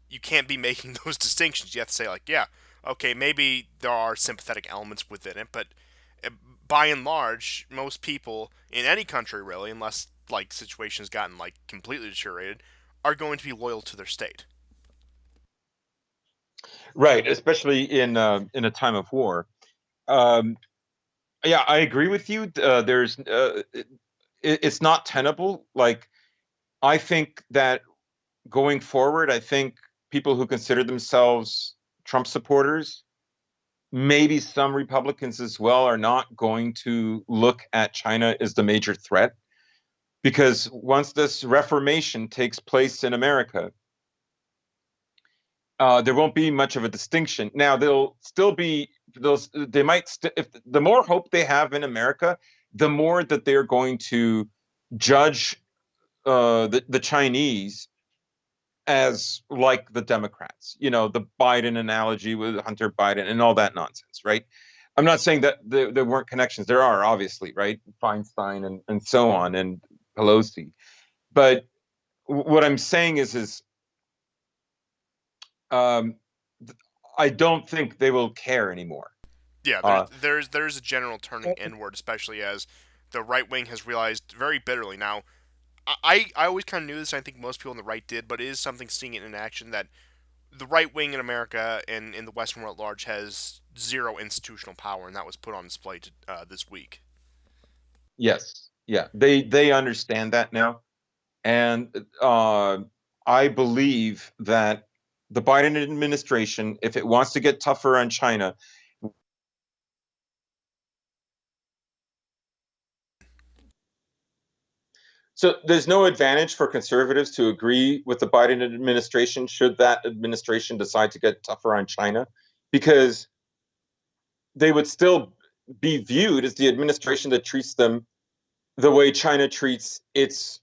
you can't be making those distinctions. You have to say like, yeah, okay, maybe there are sympathetic elements within it, but uh, by and large, most people in any country really, unless like situations gotten like completely deteriorated, are going to be loyal to their state. Right, especially in a time of war. Um, yeah, I agree with you. It's not tenable. Like, I think that going forward, I think people who consider themselves Trump supporters, maybe some Republicans as well, are not going to look at China as the major threat, because once this reformation takes place in America, there won't be much of a distinction. Now, there'll still be those. They might, if the more hope they have in America, the more that they're going to judge the Chinese as like the Democrats. The Biden analogy with Hunter Biden and all that nonsense, right? I'm not saying that there weren't connections. There are, obviously, right? Feinstein and so on, and Pelosi. But what I'm saying is um, I don't think they will care anymore. Yeah, Uh, there's a general turning inward, especially as the right wing has realized very bitterly now. I always kind of knew this, and I think most people on the right did, but it is something seeing it in action that the right wing in America and in the Western world at large has zero institutional power, and that was put on display this week. yes, yeah, they understand that now, and I believe that the Biden administration, if it wants to get tougher on China, so there's no advantage for conservatives to agree with the Biden administration should that administration decide to get tougher on China, because they would still be viewed as the administration that treats them the way China treats its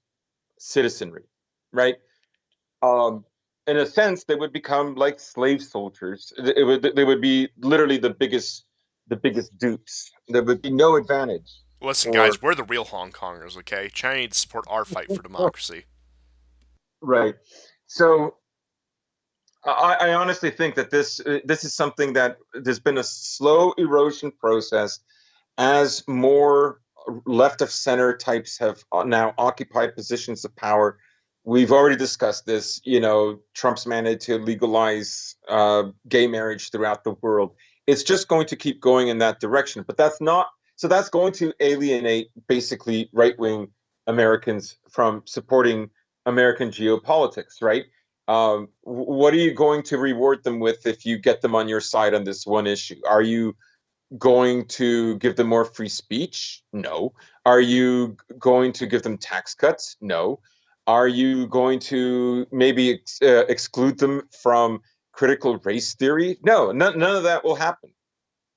citizenry, right? Um, in a sense, they would become like slave soldiers. They would be literally the biggest dupes. There would be no advantage Listen, for guys, we're the real Hong Kongers, okay? China needs to support our fight for democracy. right. So I honestly think that this is something that there's been a slow erosion process as more left of center types have now occupied positions of power. We've already discussed this. You know, Trump's mandate to legalize gay marriage throughout the world. It's just going to keep going in that direction. But that's not so. That's going to alienate basically right wing Americans from supporting American geopolitics, right? What are you going to reward them with if you get them on your side on this one issue? Are you going to give them more free speech? No. Are you going to give them tax cuts? No. Are you going to maybe exclude them from critical race theory? No, none of that will happen.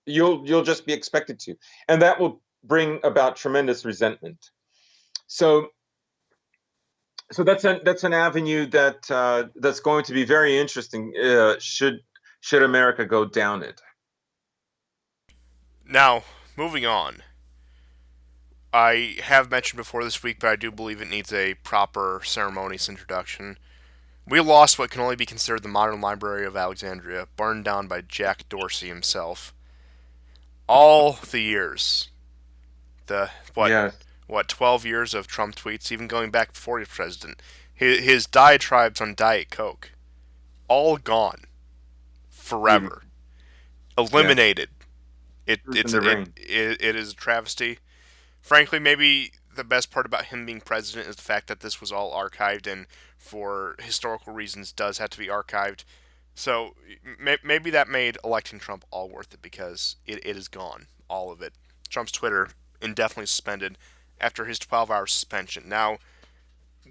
You'll just be expected to, and that will bring about tremendous resentment. So that's an avenue that that's going to be very interesting. Should America go down it? Now, moving on. I have mentioned before this week, but I do believe it needs a proper ceremonious introduction. We lost what can only be considered the modern Library of Alexandria, burned down by Jack Dorsey himself. All the years, the Yes, 12 years of Trump tweets, even going back before he was president, his diatribes on Diet Coke, all gone forever, beautiful. Yeah, eliminated. truth in the rain. It is a travesty. Frankly, maybe the best part about him being president is the fact that this was all archived and for historical reasons does have to be archived. So maybe that made electing Trump all worth it because it is gone, all of it. Trump's Twitter indefinitely suspended after his 12-hour suspension. Now,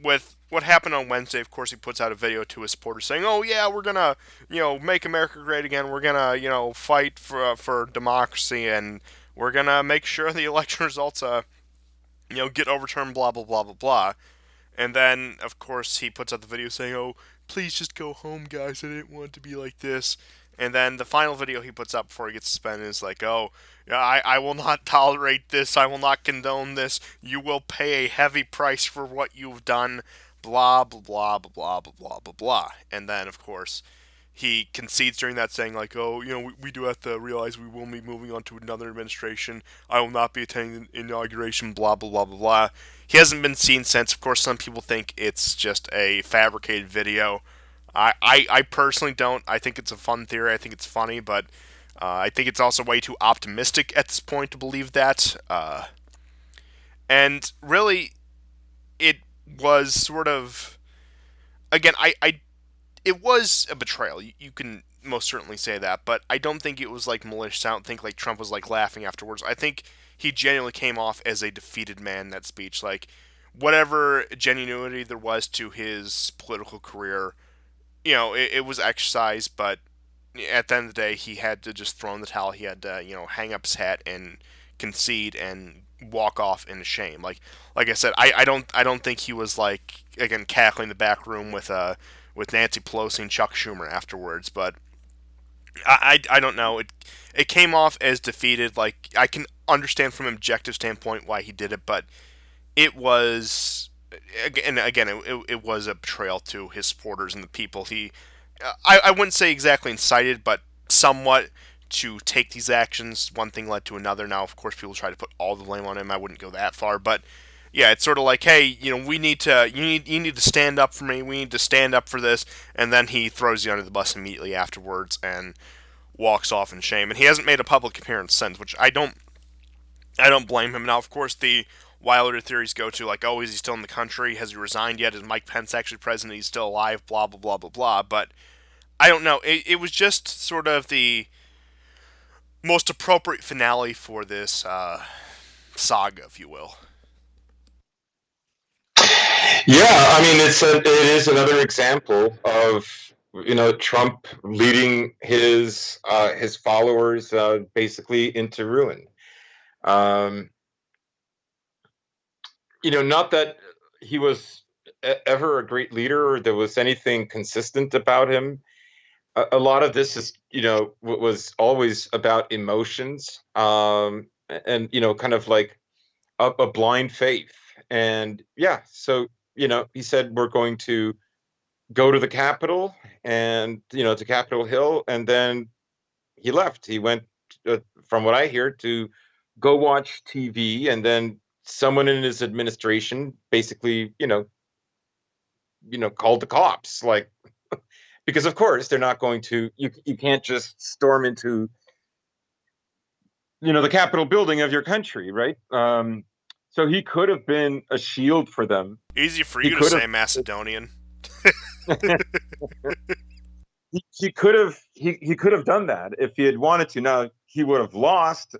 with what happened on Wednesday, of course, he puts out a video to his supporters saying, "Oh yeah, we're gonna, make America great again. We're gonna, fight for democracy, and we're gonna make sure the election results, get overturned. Blah blah blah blah blah." And then, of course, he puts out the video saying, "Oh, please just go home, guys. I didn't want it to be like this." And then the final video he puts up before he gets suspended is like, "Oh, yeah, I will not tolerate this. I will not condone this. You will pay a heavy price for what you've done." Blah blah blah blah blah blah blah blah blah. And then, of course, he concedes during that, saying like, "Oh, we do have to realize we will be moving on to another administration. I will not be attending the inauguration." Blah blah blah blah blah. He hasn't been seen since. Of course, some people think it's just a fabricated video. I personally don't. I think it's a fun theory. I think it's funny, but I think it's also way too optimistic at this point to believe that. And really, it was sort of again. It was a betrayal. You can most certainly say that, but I don't think it was like malicious. I don't think like Trump was like laughing afterwards. I think he genuinely came off as a defeated man in that speech. Like whatever genuinity there was to his political career, it was exercised, but at the end of the day, he had to just throw in the towel. He had to, hang up his hat and concede and walk off in shame. Like I said, I don't think he was like again cackling in the back room with Nancy Pelosi and Chuck Schumer afterwards. But I don't know. It came off as defeated. Like I can understand from an objective standpoint why he did it, but it was again, it was a betrayal to his supporters and the people I wouldn't say exactly incited, but somewhat to take these actions. One thing led to another. Now, of course, people try to put all the blame on him. I wouldn't go that far, but yeah, it's sort of like, hey, we need to, you need to stand up for me. We need to stand up for this, and then he throws you under the bus immediately afterwards and walks off in shame. And he hasn't made a public appearance since, which I don't blame him. Now, of course, the wilder theories go to like, oh, is he still in the country? Has he resigned yet? Is Mike Pence actually president? He's still alive. Blah blah blah blah blah. But I don't know. It was just sort of the most appropriate finale for this saga, if you will. Yeah, I mean it is another example of Trump leading his followers basically into ruin. Um, not that he was ever a great leader or there was anything consistent about him. A lot of this is was always about emotions, and kind of like a blind faith. And yeah, so he said we're going to go to the Capitol and to Capitol Hill, and then he left. He went, from what I hear, to go watch TV, and then someone in his administration basically called the cops, like, because of course they're not going to, you can't just storm into the Capitol building of your country, right? So he could have been a shield for them. Easy for He you to could have say, Macedonian. he could have he could have done that if he had wanted to. Now he would have lost.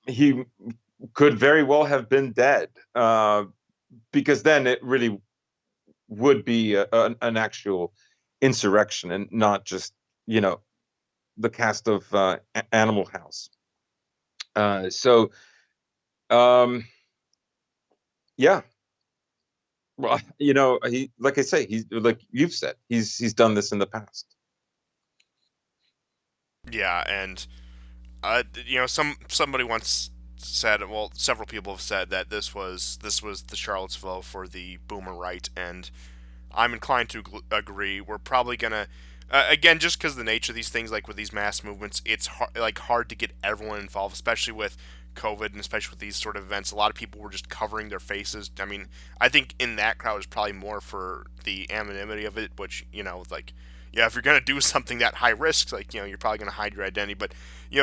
He could very well have been dead, because then it really would be an actual insurrection and not just you know the cast of Animal House. So yeah, well, he, like I say, he's like you've said, he's done this in the past. Yeah, and somebody once said, well, several people have said that this was the Charlottesville for the boomer right, and I'm inclined to agree. We're probably gonna, again, just because of the nature of these things, like with these mass movements, it's hard to get everyone involved, especially with COVID and especially with these sort of events. A lot of people were just covering their faces. I mean, I think in that crowd is probably more for the anonymity of it, which like, yeah, if you're gonna do something that high risk, like you're probably gonna hide your identity. But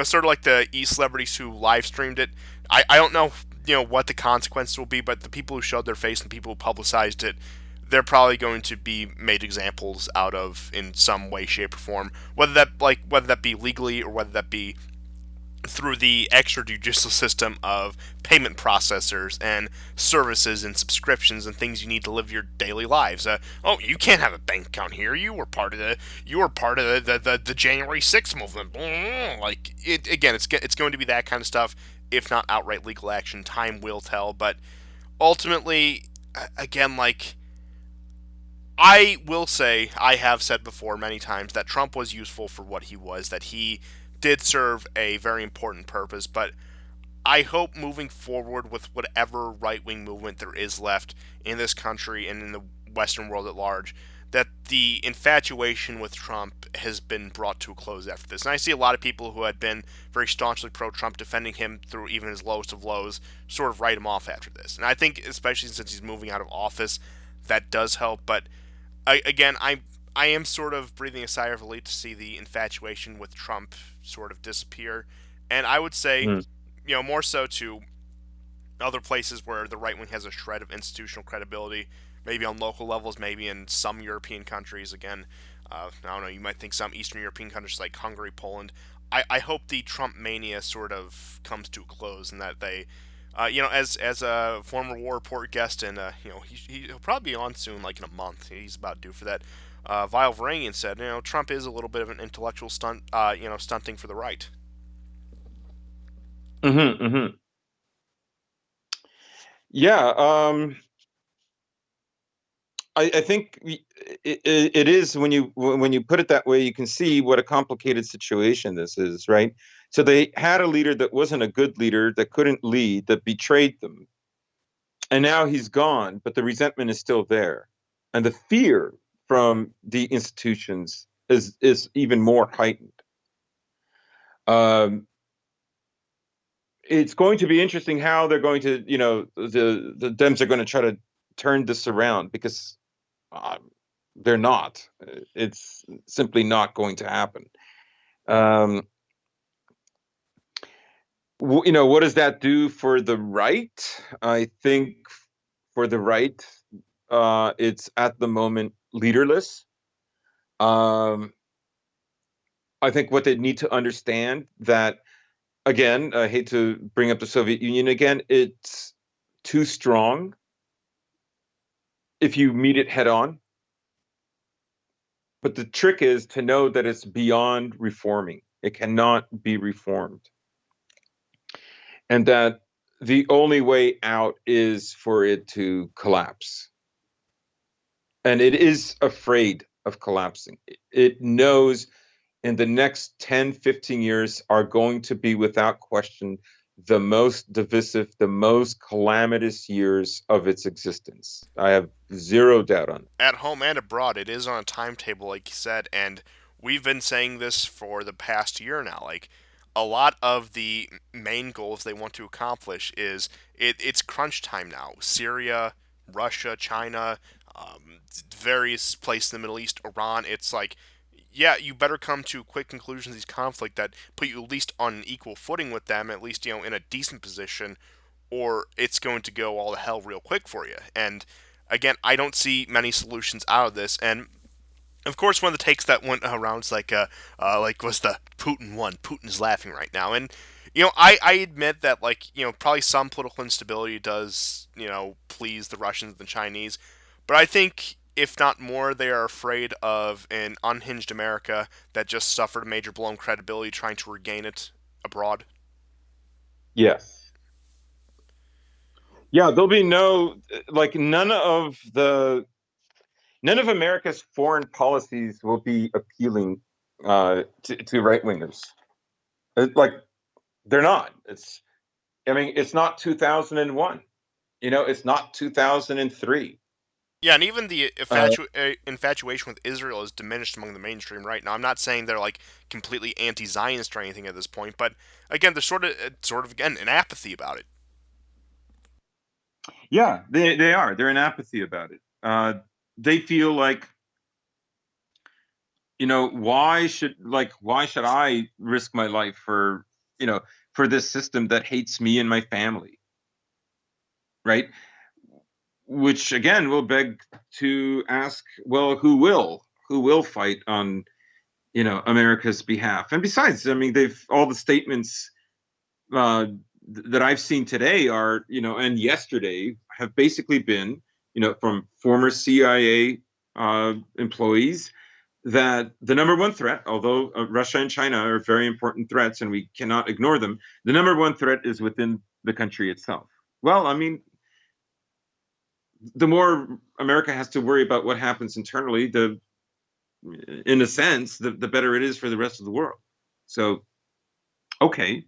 sort of like the celebrities who live streamed it. I don't know what the consequences will be, but the people who showed their face and the people who publicized it, they're probably going to be made examples out of in some way, shape, or form. Whether that be legally or whether that be through the extrajudicial system of payment processors and services and subscriptions and things you need to live your daily lives. Oh, you can't have a bank account here. You were part of the January 6th movement. Like it again, it's going to be that kind of stuff. If not outright legal action, time will tell. But ultimately, again, like I will say, I have said before many times that Trump was useful for what he was, that he did serve a very important purpose, but I hope moving forward with whatever right wing movement there is left in this country and in the Western world at large, that the infatuation with Trump has been brought to a close after this. And I see a lot of people who had been very staunchly pro Trump, defending him through even his lowest of lows, sort of write him off after this. And I think, especially since he's moving out of office, that does help. But again, I am sort of breathing a sigh of relief to see the infatuation with Trump sort of disappear, and I would say, Mm. more so to other places where the right wing has a shred of institutional credibility, maybe on local levels, maybe in some European countries. Again, I don't know. You might think some Eastern European countries like Hungary, Poland. I hope the Trump mania sort of comes to a close and that they as a former War Report guest, and he'll probably be on soon, like in a month. He's about due for that. Vile Varanian said, Trump is a little bit of an intellectual stunt, stunting for the right. Hmm. Yeah, I think it is, when you put it that way, you can see what a complicated situation this is, right? So they had a leader that wasn't a good leader, that couldn't lead, that betrayed them. And now he's gone, but the resentment is still there. And the fear from the institutions is even more heightened. Um, it's going to be interesting how they're going to, the Dems are going to try to turn this around because they're not. It's simply not going to happen. Um, what does that do for the right? I think for the right, it's at the moment leaderless. Um, I think what they need to understand that, again, I hate to bring up the Soviet Union again, it's too strong if you meet it head on. But the trick is to know that it's beyond reforming. It cannot be reformed. And that the only way out is for it to collapse. And it is afraid of collapsing. It knows in the next 10, 15 years are going to be without question the most divisive, the most calamitous years of its existence. I have zero doubt on it. At home and abroad, it is on a timetable, like you said, and we've been saying this for the past year now. Like, a lot of the main goals they want to accomplish is it's crunch time now. Syria, Russia, China, various places in the Middle East, Iran. It's like, yeah, you better come to quick conclusions of these conflict that put you at least on an equal footing with them, at least in a decent position, or it's going to go all to hell real quick for you. And again, I don't see many solutions out of this. And of course, one of the takes that went around is like was the Putin won. Putin's laughing right now, and I admit that probably some political instability does please the Russians and the Chinese, but I think if not more, they are afraid of an unhinged America that just suffered a major blow in credibility trying to regain it abroad. Yes. Yeah, there'll be no, like, none of America's foreign policies will be appealing to right wingers. Like, they're not. I mean, it's not 2001. It's not 2003. Yeah, and even the Uh, infatuation with Israel is diminished among the mainstream right now. I'm not saying they're like completely anti-Zionist or anything at this point, but again, there's sort of again an apathy about it. yeah, they are. They're in apathy about it. They feel like, why should I risk my life you know, for this system that hates me and my family, right? Which again will beg to ask, well, who will fight on, America's behalf? And besides, I mean, they've all the statements uh, that I've seen today are, and yesterday have basically been, from former CIA employees that the number one threat, although Russia and China are very important threats and we cannot ignore them, the number one threat is within the country itself. Well, I mean, the more America has to worry about what happens internally, in a sense, the better it is for the rest of the world. So, okay,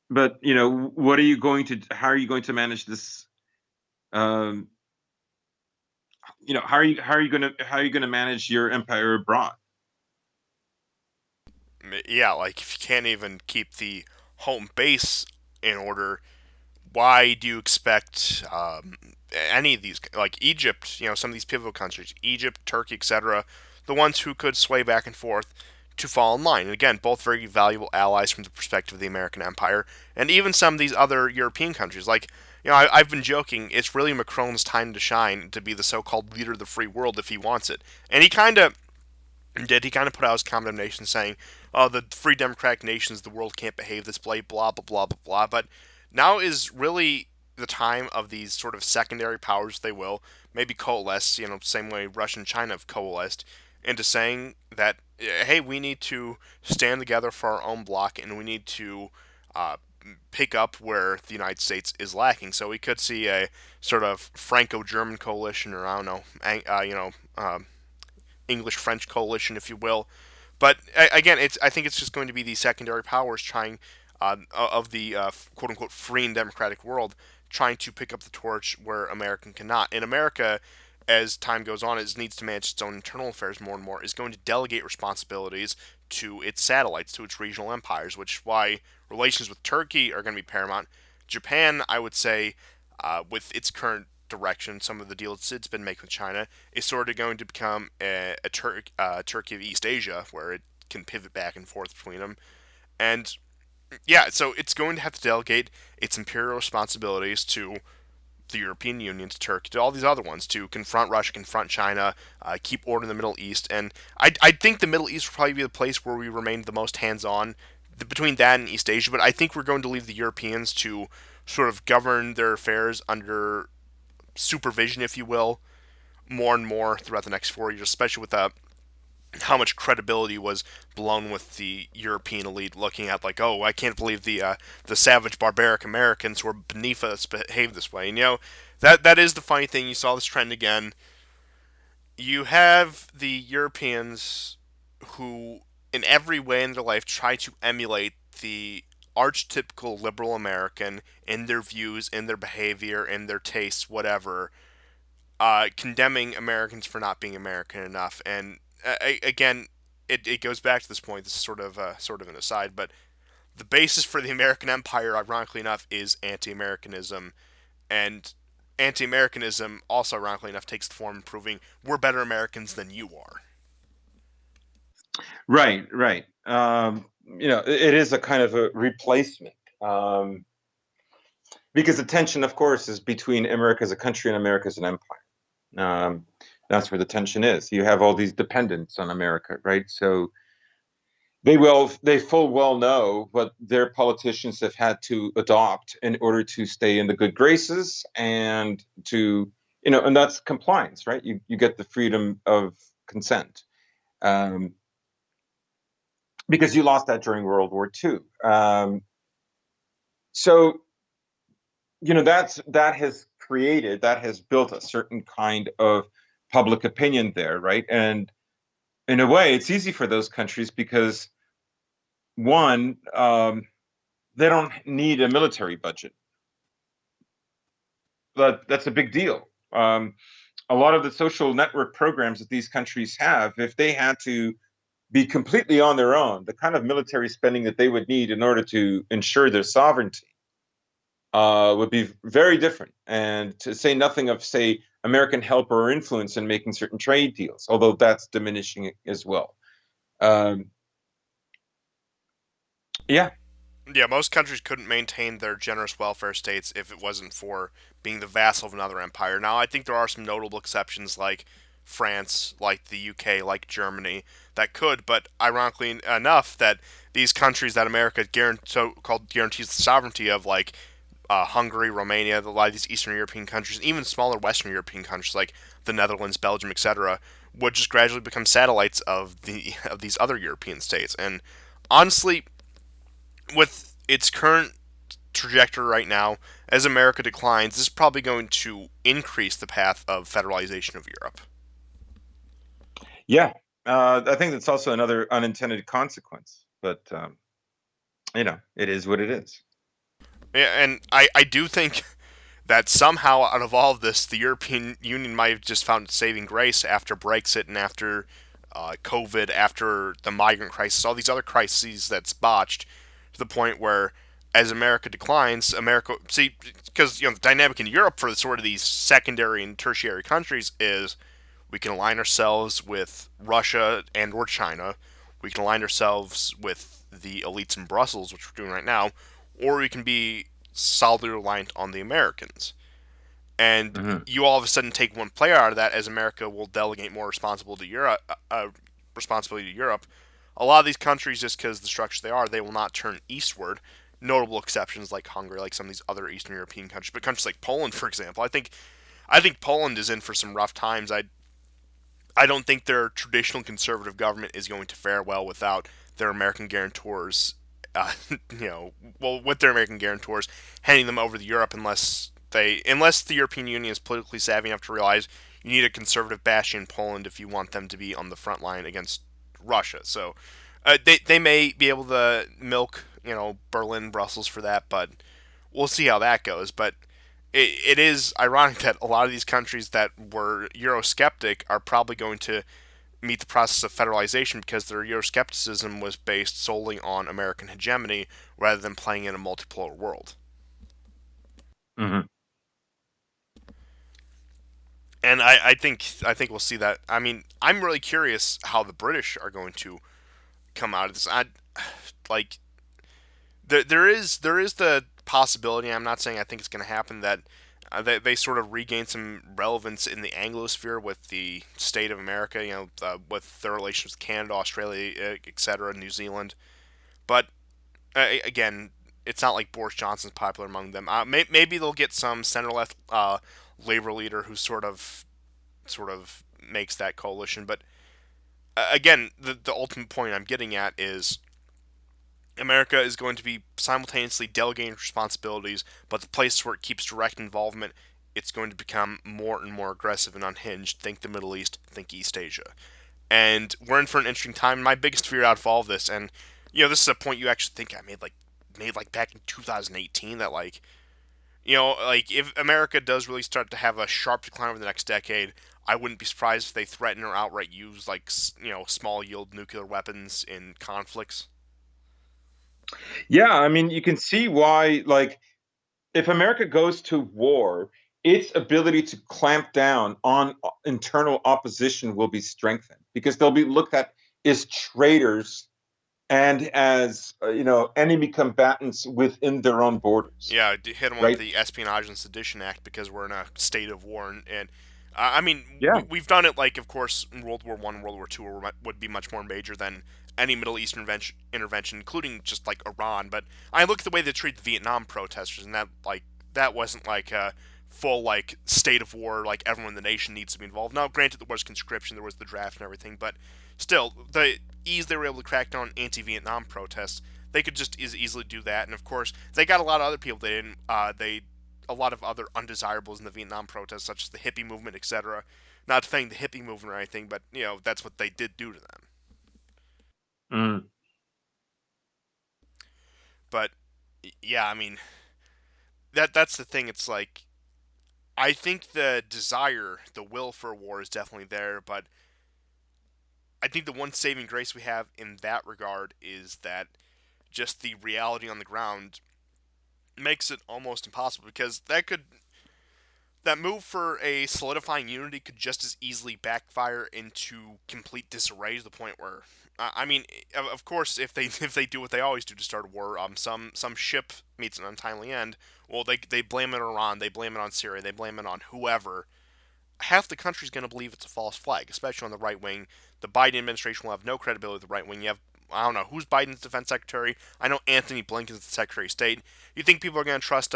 but what are you going to? How are you going to manage this? Um, how are you going to manage your empire abroad? Yeah, like if you can't even keep the home base in order, why do you expect any of these, like Egypt, some of these pivotal countries, Egypt, Turkey, etc., the ones who could sway back and forth to fall in line? And again, both very valuable allies from the perspective of the American empire, and even some of these other European countries. Like, I've been joking, it's really Macron's time to shine to be the so-called leader of the free world if he wants it. And he kind of put out his condemnation saying, "Oh, the free democratic nations, the world can't behave this way, blah blah blah blah blah." But now is really the time of these sort of secondary powers, they will maybe coalesce, same way Russia and China have coalesced, into saying that, hey, we need to stand together for our own bloc and we need to uh, pick up where the United States is lacking. So we could see a sort of Franco-German coalition, or I don't know, English-French coalition, if you will. But again, I think it's just going to be these secondary powers trying of the quote unquote free and democratic world, trying to pick up the torch where America cannot. In America, as time goes on, it needs to manage its own internal affairs more and more, is going to delegate responsibilities to its satellites, to its regional empires, which is why relations with Turkey are going to be paramount. Japan, I would say, with its current direction, some of the deals it's been making with China, is sort of going to become a Turkey of East Asia, where it can pivot back and forth between them. And yeah, so it's going to have to delegate its imperial responsibilities to the European Union, to Turkey, to all these other ones, to confront Russia, confront China, keep order in the Middle East. And I think the Middle East will probably be the place where we remain the most hands on between that and East Asia. But I think we're going to leave the Europeans to sort of govern their affairs under supervision, if you will, more and more throughout the next 4 years, especially with how much credibility was blown with the European elite looking at like, oh, I can't believe the savage barbaric Americans who are beneath us behave this way. And that is the funny thing. You saw this trend again. You have the Europeans who, in every way in their life, try to emulate the archetypical liberal American in their views, in their behavior, in their tastes, whatever, condemning Americans for not being American enough. And again, it goes back to this point. This is sort of an aside, but the basis for the American empire, ironically enough, is anti-Americanism, and anti-Americanism also, ironically enough, takes the form of proving we're better Americans than you are. Right, right. It is a kind of a replacement, because the tension, of course, is between America as a country and America as an empire. Um, that's where the tension is. You have all these dependents on America, right? So they full well know what their politicians have had to adopt in order to stay in the good graces and and that's compliance, right? You get the freedom of consent, um, because you lost that during World War II. So that has built a certain kind of public opinion there, right? And in a way, it's easy for those countries because one, they don't need a military budget. That's a big deal. A lot of the social network programs that these countries have, if they had to be completely on their own, the kind of military spending that they would need in order to ensure their sovereignty would be very different. And to say nothing of, say, American help or influence in making certain trade deals, although that's diminishing as well. Um, yeah. Yeah, most countries couldn't maintain their generous welfare states if it wasn't for being the vassal of another empire. Now, I think there are some notable exceptions like France, like the UK, like Germany that could, but ironically enough, that these countries that America so-called guarantees the sovereignty of, like Hungary, Romania, a lot of these Eastern European countries, even smaller Western European countries like the Netherlands, Belgium, etc., would just gradually become satellites of these other European states. And honestly, with its current trajectory right now, as America declines, this is probably going to increase the path of federalization of Europe. Yeah. I think that's also another unintended consequence, but it is what it is. Yeah, and I do think that somehow out of all of this, the European Union might have just found its saving grace after Brexit and after COVID, after the migrant crisis, all these other crises that's botched to the point where, as America declines, America see because the dynamic in Europe for sort of these secondary and tertiary countries is we can align ourselves with Russia and or China, we can align ourselves with the elites in Brussels, which we're doing right now, or we can be solidly reliant on the Americans. And Hmm. you all of a sudden take one player out of that, as America will delegate more responsibility to Europe. A lot of these countries, just because the structure they are, they will not turn eastward. Notable exceptions like Hungary, like some of these other Eastern European countries, but countries like Poland, for example, I think Poland is in for some rough times. I don't think their traditional conservative government is going to fare well without their American guarantors. Uh, with their American guarantors handing them over to Europe, unless the European Union is politically savvy enough to realize you need a conservative bastion in Poland if you want them to be on the front line against Russia. So they may be able to milk Berlin, Brussels for that, but we'll see how that goes. But it is ironic that a lot of these countries that were Eurosceptic are probably going to meet the process of federalization because their Euroscepticism was based solely on American hegemony rather than playing in a multipolar world. Hmm. And I think we'll see that. I mean, I'm really curious how the British are going to come out of this. Like there is the possibility. I'm not saying I think it's going to happen that they sort of regain some relevance in the Anglosphere with the state of America. With their relations with Canada, Australia, etc., New Zealand. But again, it's not like Boris Johnson's popular among them. Maybe they'll get some center left labor leader who sort of makes that coalition. But again, the ultimate point I'm getting at is America is going to be simultaneously delegating responsibilities, but the places where it keeps direct involvement, it's going to become more and more aggressive and unhinged. Think the Middle East, think East Asia. And we're in for an interesting time. My biggest fear out of all of this, and this is a point you actually think I made like back in 2018, that like if America does really start to have a sharp decline over the next decade, I wouldn't be surprised if they threaten or outright use like small yield nuclear weapons in conflicts. Yeah, I mean, you can see why, like, if America goes to war, its ability to clamp down on internal opposition will be strengthened because they'll be looked at as traitors and as enemy combatants within their own borders, Yeah, hit them with right? the Espionage and Sedition Act because we're in a state of war, and I mean Yeah. we've done it like, of course, in World War I, and World War II would be much more major than any Middle East intervention, including just like Iran. But I look at the way they treat the Vietnam protesters, and that wasn't like a full like state of war, like everyone in the nation needs to be involved. Now, granted, there was conscription, there was the draft and everything, but still, the ease they were able to crack down on anti-Vietnam protests, they could just as easily do that. And of course, they got a lot of other people they didn't. They a lot of other undesirables in the Vietnam protests, such as the hippie movement, etc. Not defending the hippie movement or anything, but that's what they did do to them. Mm. But yeah, I mean that's the thing. It's like I think the desire, the will for war is definitely there, but I think the one saving grace we have in that regard is that just the reality on the ground makes it almost impossible because that move for a solidifying unity could just as easily backfire into complete disarray to the point where, I mean, of course, if they if they do what they always do to start a war, some ship meets an untimely end. Well, they blame it on Iran, they blame it on Syria, they blame it on whoever. Half the country's going to believe it's a false flag, especially on the right wing. The Biden administration will have no credibility with the right wing. You have, I don't know, who's Biden's defense secretary? I know Anthony Blinken's the Secretary of State. You think people are going to trust,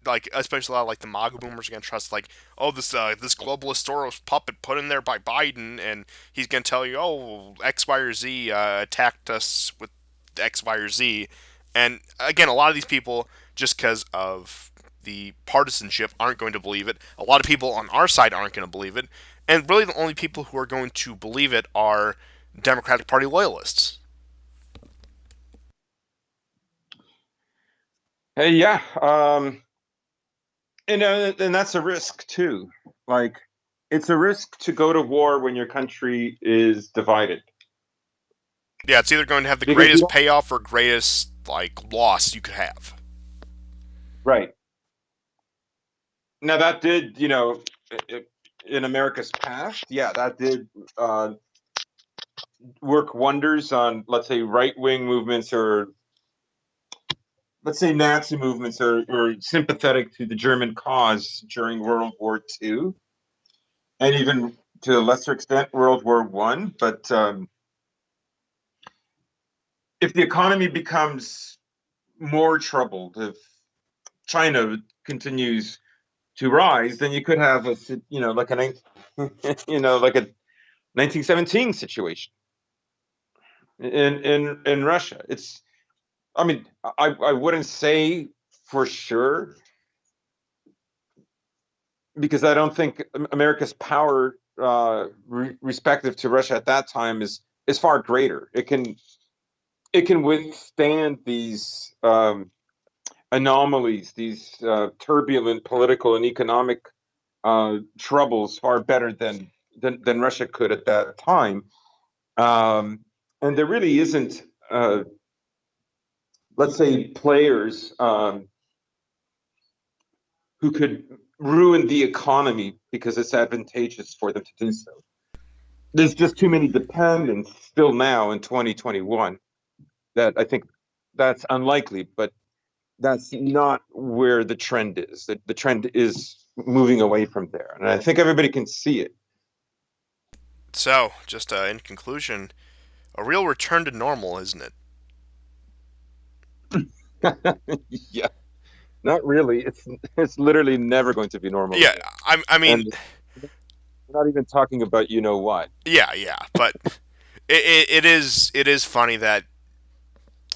like, especially a lot of like the MAGA boomers are going to trust, like, oh, this globalist Soros puppet put in there by Biden, and he's going to tell you, oh, X, Y, or Z attacked us with X, Y, or Z. And again, a lot of these people, just because of the partisanship, aren't going to believe it. A lot of people on our side aren't going to believe it. And really, the only people who are going to believe it are Democratic Party loyalists. Hey, yeah. And that's a risk too. Like, it's a risk to go to war when your country is divided Yeah, it's either going to have the because you greatest don't. payoff or greatest like loss you could have. Right. Now that did, in America's past, yeah, that did work wonders on, let's say, right wing movements, or let's say Nazi movements, or sympathetic to the German cause during World War II, and even to a lesser extent World War One. But if the economy becomes more troubled, if China continues to rise, then you could have like a like a 1917 situation in Russia. I mean, I wouldn't say for sure because I don't think America's power, respective to Russia at that time, is far greater. It can it can withstand these anomalies, these turbulent political and economic troubles far better than Russia could at that time. Um, and there really isn't, let's say, players who could ruin the economy because it's advantageous for them to do so. There's just too many dependents still now in 2021 that I think that's unlikely, but that's not where the trend is. The trend is moving away from there. And I think everybody can see it. So, just in conclusion, a real return to normal, isn't it? Yeah, not really. It's literally never going to be normal Yeah, again. I mean, And we're not even talking about you know what. yeah, but it is funny that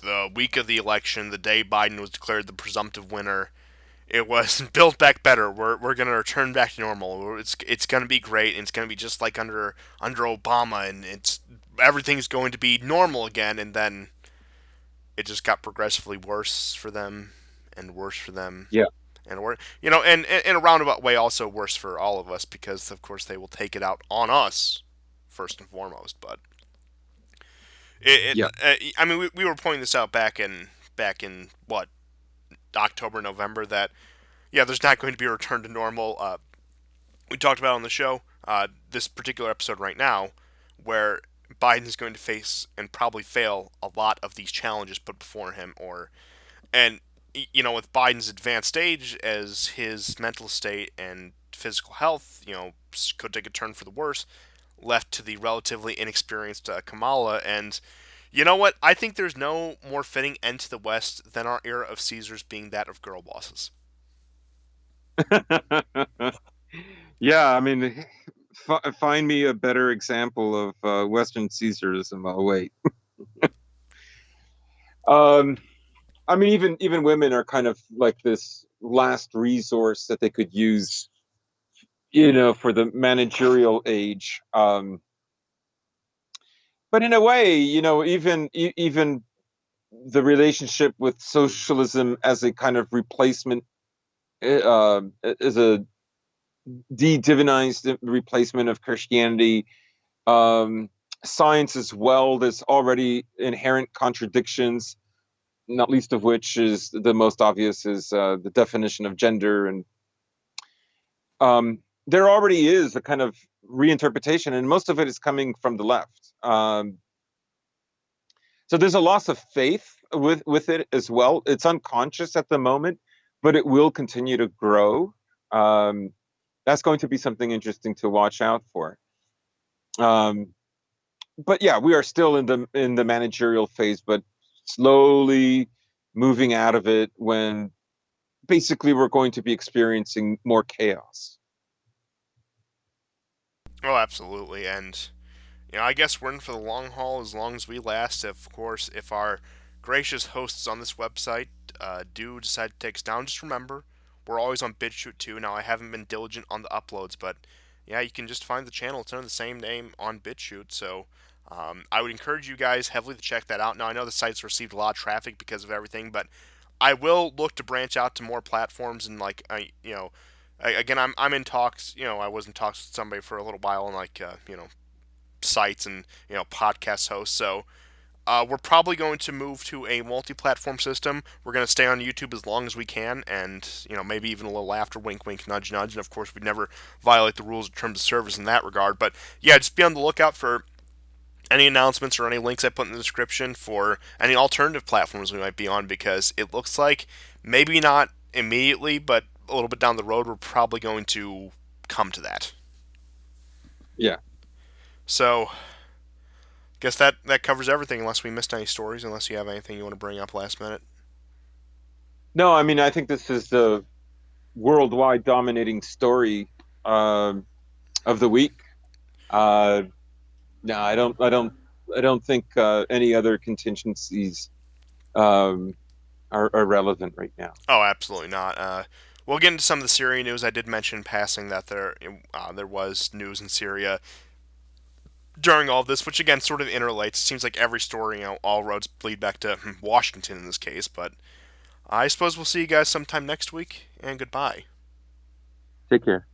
the week of the election, the day Biden was declared the presumptive winner, it was build back better. We're gonna return back to normal. It's gonna be great. And it's gonna be just like under Obama, and it's everything's going to be normal again. And then it just got progressively worse for them, and worse for them, Yeah, and we're and in a roundabout way also worse for all of us because of course they will take it out on us first and foremost. But yeah. I mean we were pointing this out back in what October November that yeah there's not going to be a return to normal. We talked about on the show this particular episode right now where Biden is going to face and probably fail a lot of these challenges put before him or and with Biden's advanced age as his mental state and physical health could take a turn for the worse left to the relatively inexperienced Kamala and you know what I think there's no more fitting end to the West than our era of Caesars being that of girl bosses. Yeah, I mean, find me a better example of Western Caesarism. I'll wait. Um, I mean, even women are kind of like this last resource that they could use, for the managerial age. But in a way, even the relationship with socialism as a kind of replacement, as a de-divinized replacement of Christianity, um, science as well. There's already inherent contradictions, not least of which is the most obvious is the definition of gender, and there already is a kind of reinterpretation, and most of it is coming from the left. So there's a loss of faith with it as well. It's unconscious at the moment, but it will continue to grow. Um, that's going to be something interesting to watch out for. Um, but yeah, we are still in the managerial phase, but slowly moving out of it when basically we're going to be experiencing more chaos. Oh, absolutely, and I guess we're in for the long haul as long as we last. Of course, if our gracious hosts on this website do decide to take us down, just remember we're always on BitChute too. Now, I haven't been diligent on the uploads, but yeah, you can just find the channel. It's under the same name on BitChute. So I would encourage you guys heavily to check that out. Now, I know the site's received a lot of traffic because of everything, but I will look to branch out to more platforms and like again, I'm in talks. I was in talks with somebody for a little while, and like sites and podcast hosts. So we're probably going to move to a multi-platform system. We're going to stay on YouTube as long as we can, and maybe even a little after. Wink, wink, nudge, nudge. And of course, we'd never violate the rules of terms of service in that regard. But yeah, just be on the lookout for any announcements or any links I put in the description for any alternative platforms we might be on because it looks like maybe not immediately, but a little bit down the road, we're probably going to come to that. Yeah. So guess that covers everything unless we missed any stories, unless you have anything you want to bring up last minute. No, I mean, I think this is the worldwide dominating story um of the week. Uh, no, I don't think any other contingencies um, are relevant right now. Oh, absolutely not. We'll get into some of the Syria news. I did mention in passing that there was news in Syria during all this, which again sort of interrelates. It seems like every story, all roads lead back to Washington in this case. But I suppose we'll see you guys sometime next week, and goodbye. Take care.